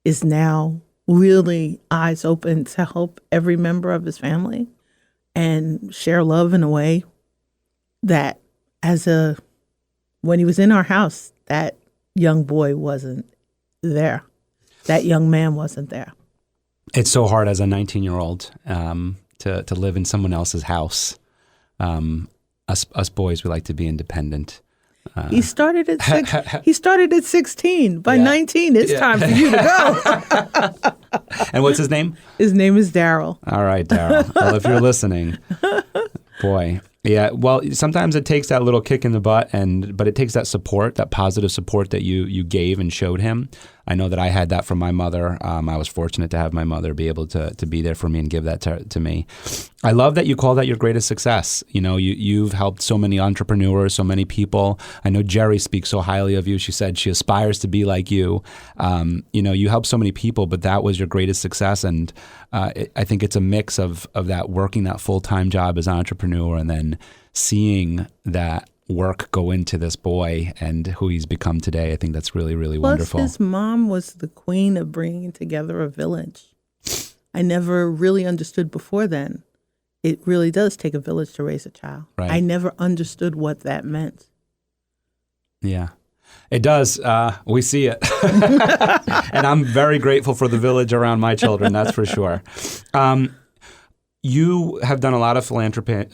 B: is now really eyes open to help every member of his family and share love in a way that when he was in our house, that young boy wasn't there. That young man wasn't there.
A: It's so hard as a 19-year-old to live in someone else's house. Us boys, we like to be independent.
B: He started at 16. By 19, it's time for you to go.
A: And what's his name?
B: His name is Daryl.
A: All right, Daryl. Well, if you're listening, boy. Yeah, well, sometimes it takes that little kick in the butt, but it takes that support, that positive support that you gave and showed him. I know that I had that from my mother. I was fortunate to have my mother be able to be there for me and give that to me. I love that you call that your greatest success. You've helped so many entrepreneurs, so many people. I know Jerry speaks so highly of you. She said she aspires to be like you. You helped so many people, but that was your greatest success. And I think it's a mix of that, working that full-time job as an entrepreneur and then seeing that work go into this boy and who he's become today. I think that's really, really wonderful.
B: Plus, his mom was the queen of bringing together a village. I never really understood before then. It really does take a village to raise a child.
A: Right.
B: I never understood what that meant.
A: Yeah, it does. We see it. And I'm very grateful for the village around my children, that's for sure. You have done a lot of philanthropic,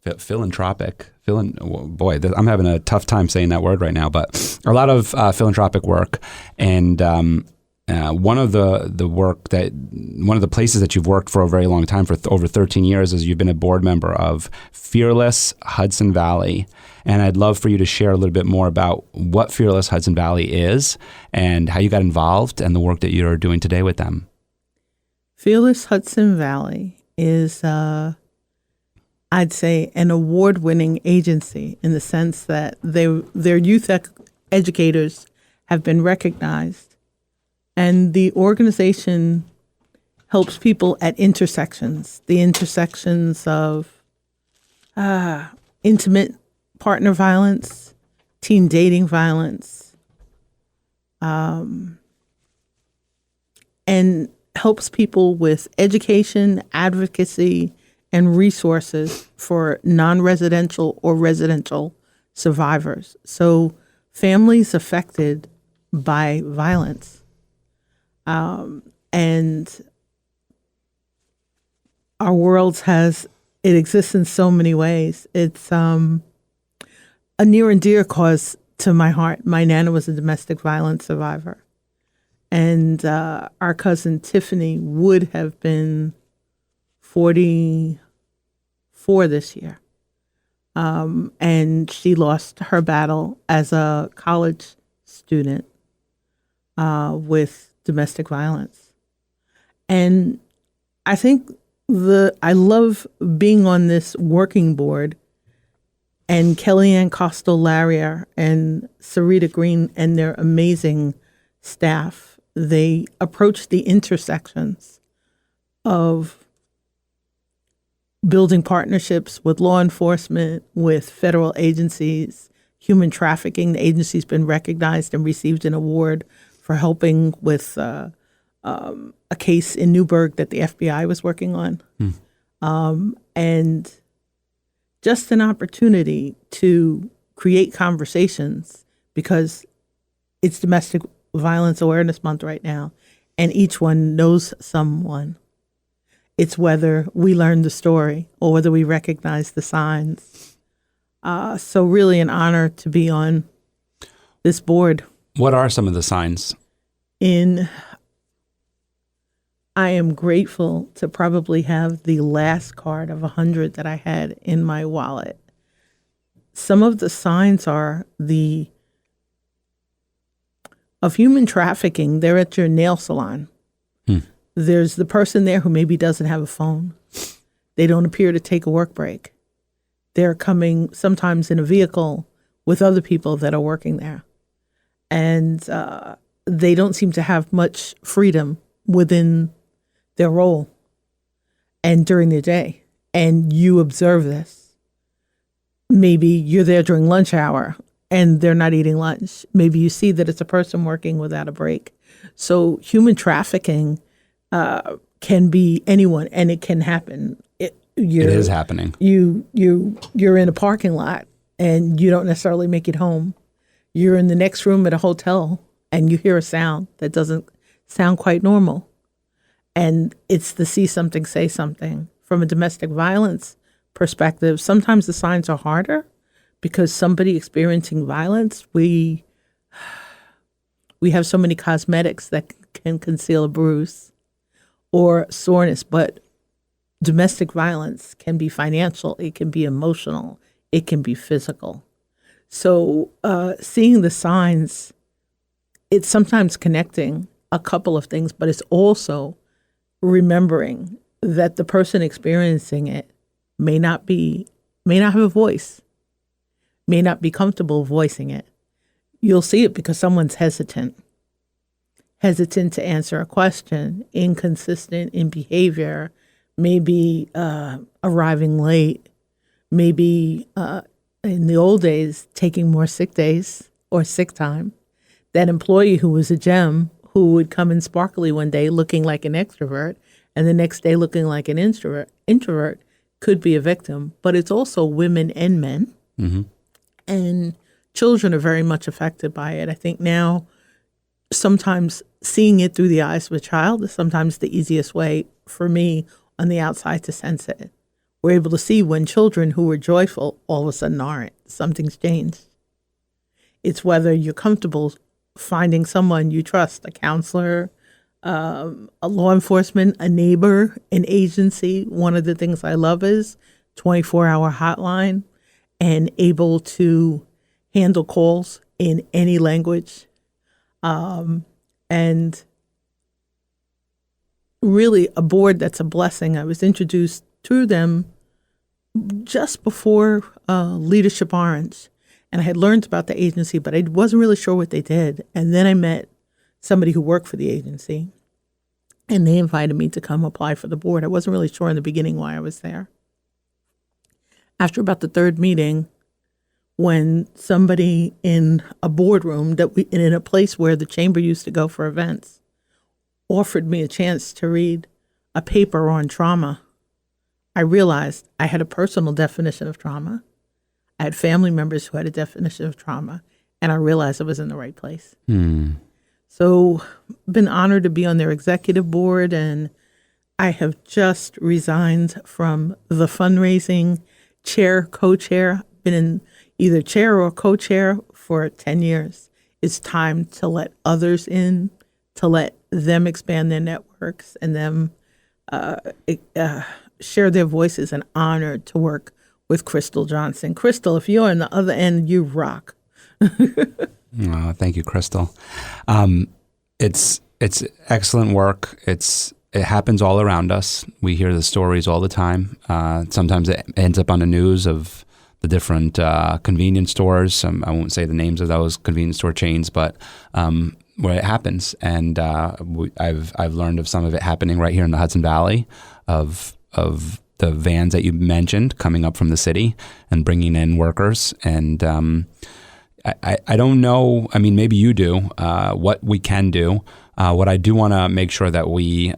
A: I'm having a tough time saying that word right now, but a lot of philanthropic work. And one of the places that you've worked for a very long time, for over 13 years, is you've been a board member of Fearless Hudson Valley. And I'd love for you to share a little bit more about what Fearless Hudson Valley is and how you got involved and the work that you're doing today with them.
B: Fearless Hudson Valley is, I'd say, an award-winning agency in the sense that their youth educators have been recognized, and the organization helps people at the intersections of intimate partner violence, teen dating violence, and helps people with education, advocacy, and resources for non-residential or residential survivors. So families affected by violence. And our world it exists in so many ways. It's a near and dear cause to my heart. My Nana was a domestic violence survivor. And our cousin Tiffany would have been 44 this year. And she lost her battle as a college student with domestic violence. And I think I love being on this working board, and Kellyanne Costello-Larrier and Sarita Green and their amazing staff, they approach the intersections of building partnerships with law enforcement, with federal agencies, human trafficking. The agency's been recognized and received an award for helping with a case in Newburgh that the FBI was working on. And just an opportunity to create conversations, because it's Domestic Violence Awareness Month right now, and each one knows someone. It's whether we learn the story or whether we recognize the signs. So really an honor to be on this board.
A: What are some of the signs?
B: I am grateful to probably have the last card of 100 that I had in my wallet. Some of the signs are of human trafficking. They're at your nail salon. There's the person there who maybe doesn't have a phone. They don't appear to take a work break. They're coming sometimes in a vehicle with other people that are working there. And they don't seem to have much freedom within their role and during the day. And you observe this. Maybe you're there during lunch hour and they're not eating lunch. Maybe you see that it's a person working without a break. So human trafficking can be anyone, and it can happen. It
A: is happening.
B: You're in a parking lot and you don't necessarily make it home. You're in the next room at a hotel and you hear a sound that doesn't sound quite normal. And it's the see something, say something. From a domestic violence perspective, sometimes the signs are harder because somebody experiencing violence, we have so many cosmetics that can conceal a bruise or soreness, but domestic violence can be financial, it can be emotional, it can be physical. So seeing the signs, it's sometimes connecting a couple of things, but it's also remembering that the person experiencing it may not have a voice, may not be comfortable voicing it. You'll see it because someone's hesitant to answer a question, inconsistent in behavior, maybe arriving late, maybe in the old days taking more sick days or sick time. That employee who was a gem, who would come in sparkly one day looking like an extrovert and the next day looking like an introvert could be a victim. But it's also women and men. Mm-hmm. And children are very much affected by it. I think now sometimes seeing it through the eyes of a child is sometimes the easiest way for me on the outside to sense it. We're able to see when children who were joyful all of a sudden aren't. Something's changed. It's whether you're comfortable finding someone you trust, a counselor, a law enforcement, a neighbor, an agency. One of the things I love is 24-hour hotline and able to handle calls in any language. And really a board that's a blessing. I was introduced to them just before Leadership Orange. And I had learned about the agency, but I wasn't really sure what they did. And then I met somebody who worked for the agency, and they invited me to come apply for the board. I wasn't really sure in the beginning why I was there. After about the third meeting, when somebody in a boardroom in a place where the chamber used to go for events offered me a chance to read a paper on trauma, I realized I had a personal definition of trauma. I had family members who had a definition of trauma, and I realized I was in the right place. So been honored to be on their executive board, and I have just resigned from the fundraising chair, co-chair. Been in either chair or co-chair for 10 years. It's time to let others in, to let them expand their networks and them share their voices, and honored to work with Crystal Johnson. Crystal, if you're on the other end, you rock.
A: Oh, thank you, Crystal. It's excellent work. It happens all around us. We hear the stories all the time. Sometimes it ends up on the news of the different convenience stores. I won't say the names of those convenience store chains, but where it happens. And I've learned of some of it happening right here in the Hudson Valley, of the vans that you mentioned coming up from the city and bringing in workers. And I don't know, I mean, maybe you do, what we can do. What I do want to make sure that we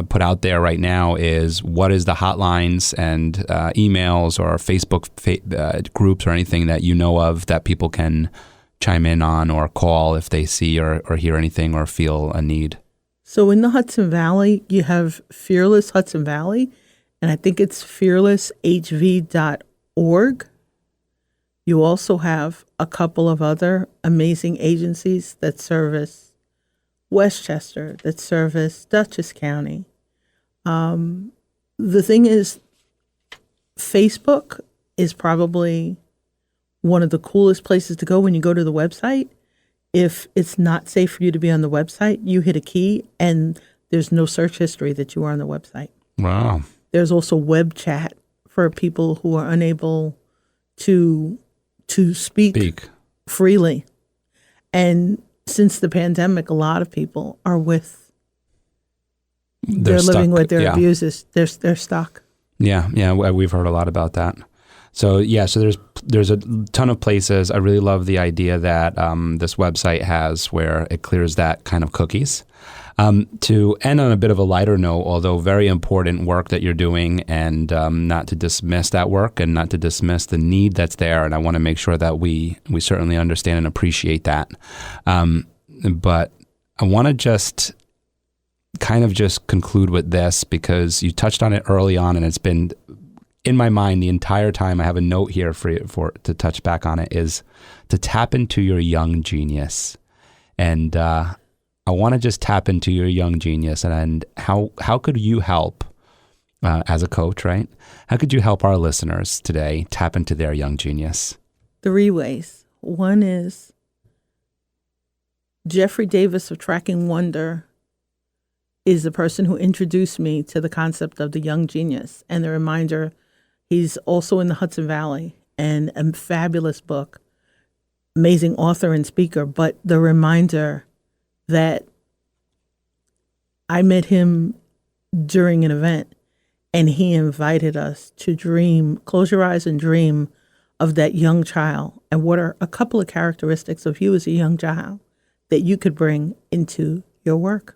A: put out there right now is what is the hotlines and emails or Facebook groups or anything that you know of that people can chime in on or call if they see or hear anything or feel a need.
B: So in the Hudson Valley, you have Fearless Hudson Valley, and I think it's fearlesshv.org. You also have a couple of other amazing agencies that service Westchester, that service Dutchess County. The thing is, Facebook is probably one of the coolest places to go when you go to the website. If it's not safe for you to be on the website, you hit a key and there's no search history that you are on the website.
A: Wow.
B: There's also web chat for people who are unable to speak freely. And since the pandemic, a lot of people are they're living with their abuses. They're stuck.
A: Yeah, we've heard a lot about that. So there's a ton of places. I really love the idea that this website has where it clears that kind of cookies. To end on a bit of a lighter note, although very important work that you're doing, and not to dismiss that work and not to dismiss the need that's there. And I want to make sure that we certainly understand and appreciate that. But I want to just conclude with this, because you touched on it early on and it's been in my mind the entire time. I have a note here for to touch back on it, is to tap into your young genius. And I want to just tap into your young genius, and how could you help as a coach, right? How could you help our listeners today tap into their young genius?
B: 3 ways. One is Jeffrey Davis of Tracking Wonder is the person who introduced me to the concept of the young genius. And the reminder, he's also in the Hudson Valley, and a fabulous book, amazing author and speaker. But the reminder that I met him during an event, and he invited us to dream, close your eyes and dream of that young child. And what are a couple of characteristics of you as a young child that you could bring into your work?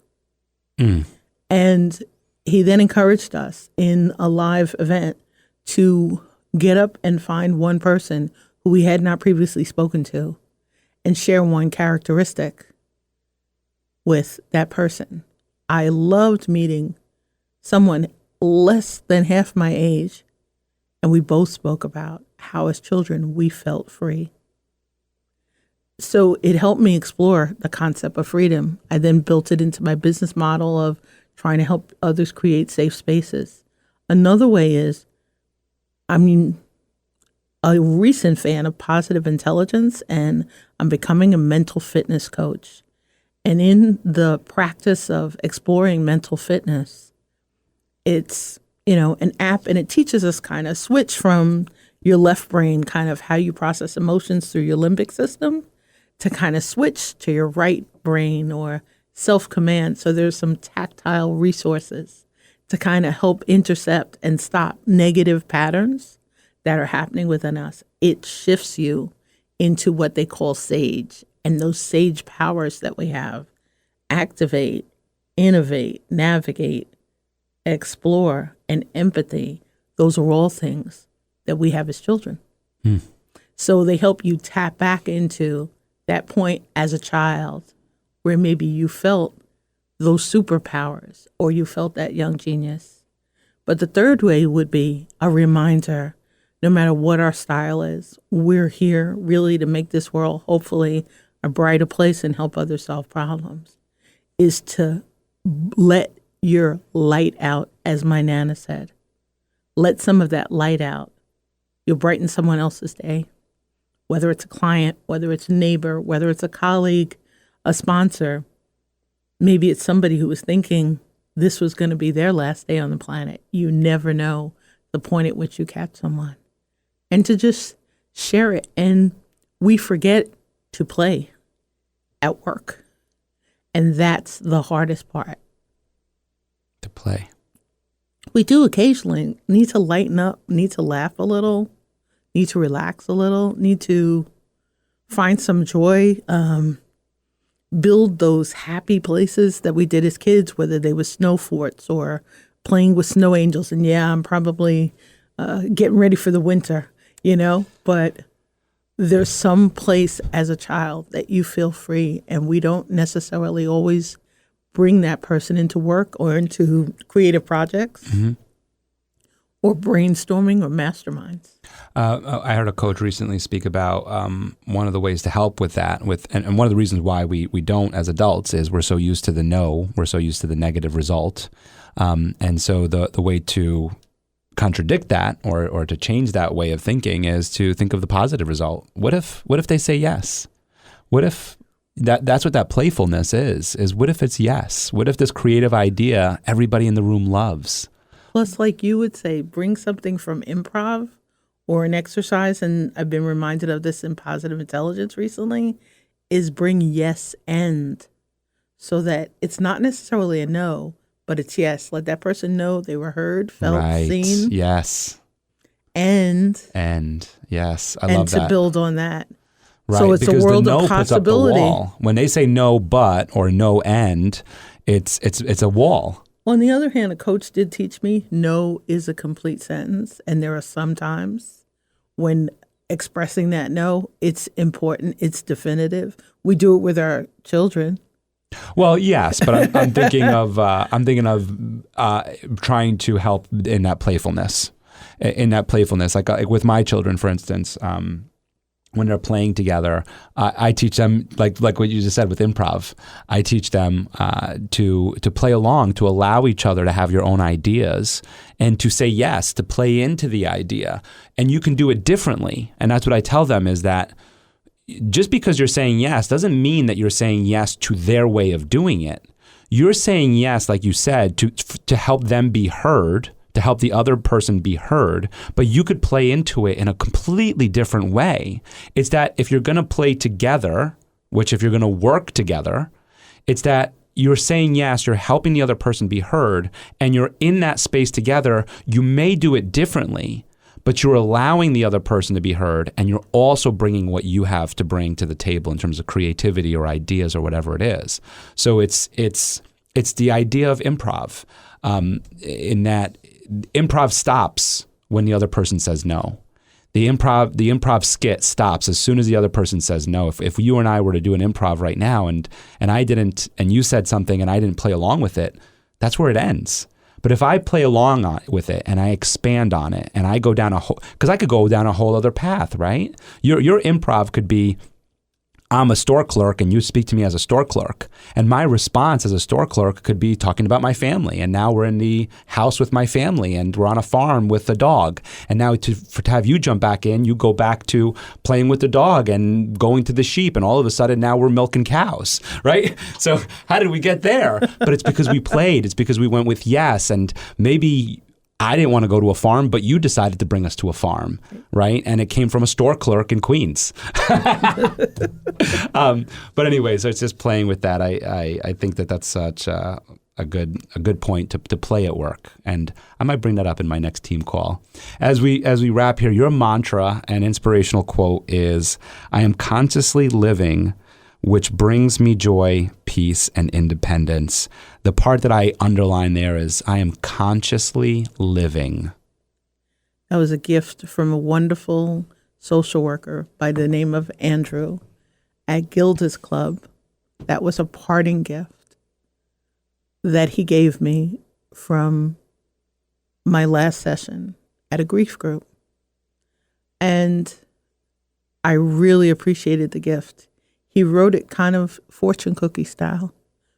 B: And he then encouraged us in a live event to get up and find one person who we had not previously spoken to and share one characteristic with that person. I loved meeting someone less than half my age, and we both spoke about how as children we felt free. So it helped me explore the concept of freedom. I then built it into my business model of trying to help others create safe spaces. Another way is, I'm a recent fan of positive intelligence, and I'm becoming a mental fitness coach. And in the practice of exploring mental fitness, it's, an app, and it teaches us kind of switch from your left brain, kind of how you process emotions through your limbic system, to kind of switch to your right brain or self-command. So there's some tactile resources to kind of help intercept and stop negative patterns that are happening within us. It shifts you into what they call sage. And those sage powers that we have: activate, innovate, navigate, explore, and empathy. Those are all things that we have as children. So they help you tap back into that point as a child where maybe you felt those superpowers or you felt that young genius. But the third way would be a reminder, no matter what our style is, we're here really to make this world hopefully a brighter place and help others solve problems, is to let your light out, as my Nana said. Let some of that light out. You'll brighten someone else's day, whether it's a client, whether it's a neighbor, whether it's a colleague, a sponsor. Maybe it's somebody who was thinking this was going to be their last day on the planet. You never know the point at which you catch someone. And to just share it. And we forget to play at work. And that's the hardest part.
A: To play.
B: We do occasionally need to lighten up, need to laugh a little, need to relax a little, need to find some joy, build those happy places that we did as kids, whether they were snow forts or playing with snow angels. And yeah, I'm probably getting ready for the winter, but there's some place as a child that you feel free, and we don't necessarily always bring that person into work or into creative projects or brainstorming or masterminds.
A: I heard a coach recently speak about one of the ways to help with that, and one of the reasons why we don't as adults is we're so used to the no, we're so used to the negative result. And so the way to contradict that or to change that way of thinking is to think of the positive result. What if they say yes? What if that's what that playfulness is what if it's yes? What if this creative idea everybody in the room loves?
B: Plus, like you would say, bring something from improv or an exercise, and I've been reminded of this in positive intelligence recently, is bring yes and, so that it's not necessarily a no, but it's yes. Let that person know they were heard, felt, seen.
A: Yes.
B: And
A: yes, I love that.
B: And to build on that.
A: Right,
B: so it's
A: because
B: a world
A: the no
B: of possibility.
A: Puts up the wall. When they say no but or no and, it's a wall.
B: On the other hand, a coach did teach me no is a complete sentence, and there are some times when expressing that no, it's important, it's definitive. We do it with our children.
A: Well, yes, but I'm thinking of trying to help in that playfulness. Like with my children, for instance. When they're playing together, I teach them, like what you just said with improv, I teach them to play along, to allow each other to have your own ideas and to say yes, to play into the idea. And you can do it differently. And that's what I tell them, is that just because you're saying yes doesn't mean that you're saying yes to their way of doing it. You're saying yes, like you said, to help them be heard, to help the other person be heard, but you could play into it in a completely different way. It's that if you're going to play together, which if you're going to work together, it's that you're saying yes, you're helping the other person be heard, and you're in that space together. You may do it differently, but you're allowing the other person to be heard, and you're also bringing what you have to bring to the table in terms of creativity or ideas or whatever it is. So it's the idea of improv, in that improv stops when the other person says no. The improv skit stops as soon as the other person says no. If you and I were to do an improv right now and I didn't, and you said something and I didn't play along with it, that's where it ends. But if I play along with it and I expand on it and I go down because I could go down a whole other path, right? Your improv could be, I'm a store clerk and you speak to me as a store clerk. And my response as a store clerk could be talking about my family. And now we're in the house with my family and we're on a farm with a dog. And now to have you jump back in, you go back to playing with the dog and going to the sheep. And all of a sudden now we're milking cows, right? So how did we get there? But it's because we played. It's because we went with yes. And maybe I didn't want to go to a farm, but you decided to bring us to a farm, right? And it came from a store clerk in Queens. But anyway, so it's just playing with that. I think that's such a good point to play at work, and I might bring that up in my next team call. As we wrap here, your mantra and inspirational quote is, "I am consciously living, which brings me joy, peace, and independence." The part that I underline there is, I am consciously living.
B: That was a gift from a wonderful social worker by the name of Andrew at Gilda's Club. That was a parting gift that he gave me from my last session at a grief group. And I really appreciated the gift. He wrote it kind of fortune cookie style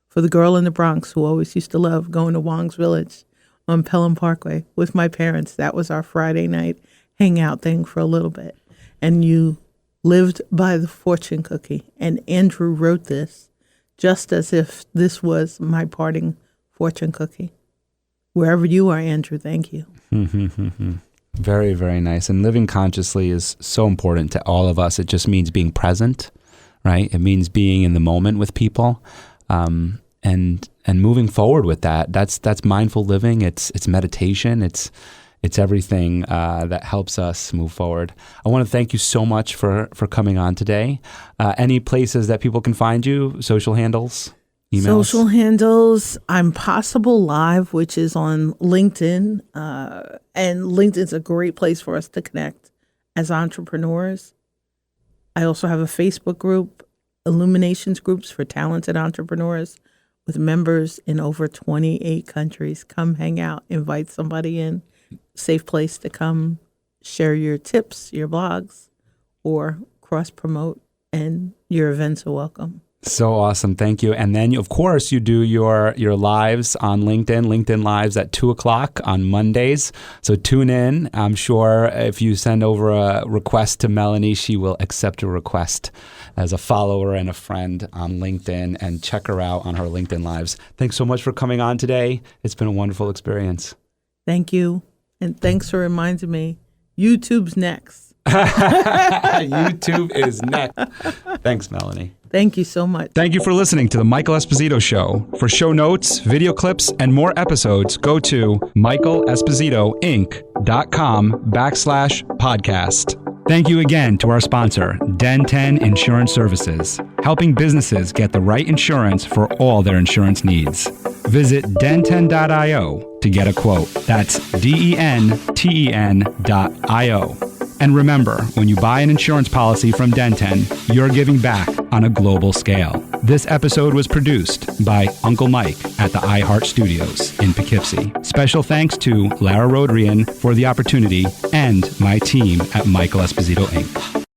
B: for the girl in the Bronx who always used to love going to Wong's Village on Pelham Parkway with my parents. That was our Friday night hangout thing for a little bit. And you lived by the fortune cookie. And Andrew wrote this just as if this was my parting fortune cookie. Wherever you are, Andrew, thank you.
A: Very, very nice. And living consciously is so important to all of us. It just means being present, right? It means being in the moment with people, and moving forward with that. That's mindful living. It's meditation. It's everything that helps us move forward. I want to thank you so much for coming on today. Any places that people can find you? Social handles? Emails?
B: Social handles. I'm Possible Live, which is on LinkedIn. And LinkedIn's a great place for us to connect as entrepreneurs. I also have a Facebook group, Illuminations Groups for Talented Entrepreneurs, with members in over 28 countries. Come hang out, invite somebody in. Safe place to come share your tips, your blogs, or cross-promote, and your events are welcome.
A: So awesome. Thank you. And then, of course, you do your lives on LinkedIn Lives at 2:00 on Mondays. So tune in. I'm sure if you send over a request to Melanie, she will accept your request as a follower and a friend on LinkedIn, and check her out on her LinkedIn Lives. Thanks so much for coming on today. It's been a wonderful experience.
B: Thank you. And thanks for reminding me, YouTube's next.
A: YouTube is next. Thanks, Melanie.
B: Thank you so much.
A: Thank you for listening to The Michael Esposito Show. For show notes, video clips, and more episodes, go to michaelespositoinc.com/podcast. Thank you again to our sponsor, Den 10 Insurance Services, helping businesses get the right insurance for all their insurance needs. Visit den10.io to get a quote. That's DENTEN.io. And remember, when you buy an insurance policy from Den 10, you're giving back on a global scale. This episode was produced by Uncle Mike at the iHeart Studios in Poughkeepsie. Special thanks to Lara Rodrian for the opportunity and my team at Michael Esposito Inc.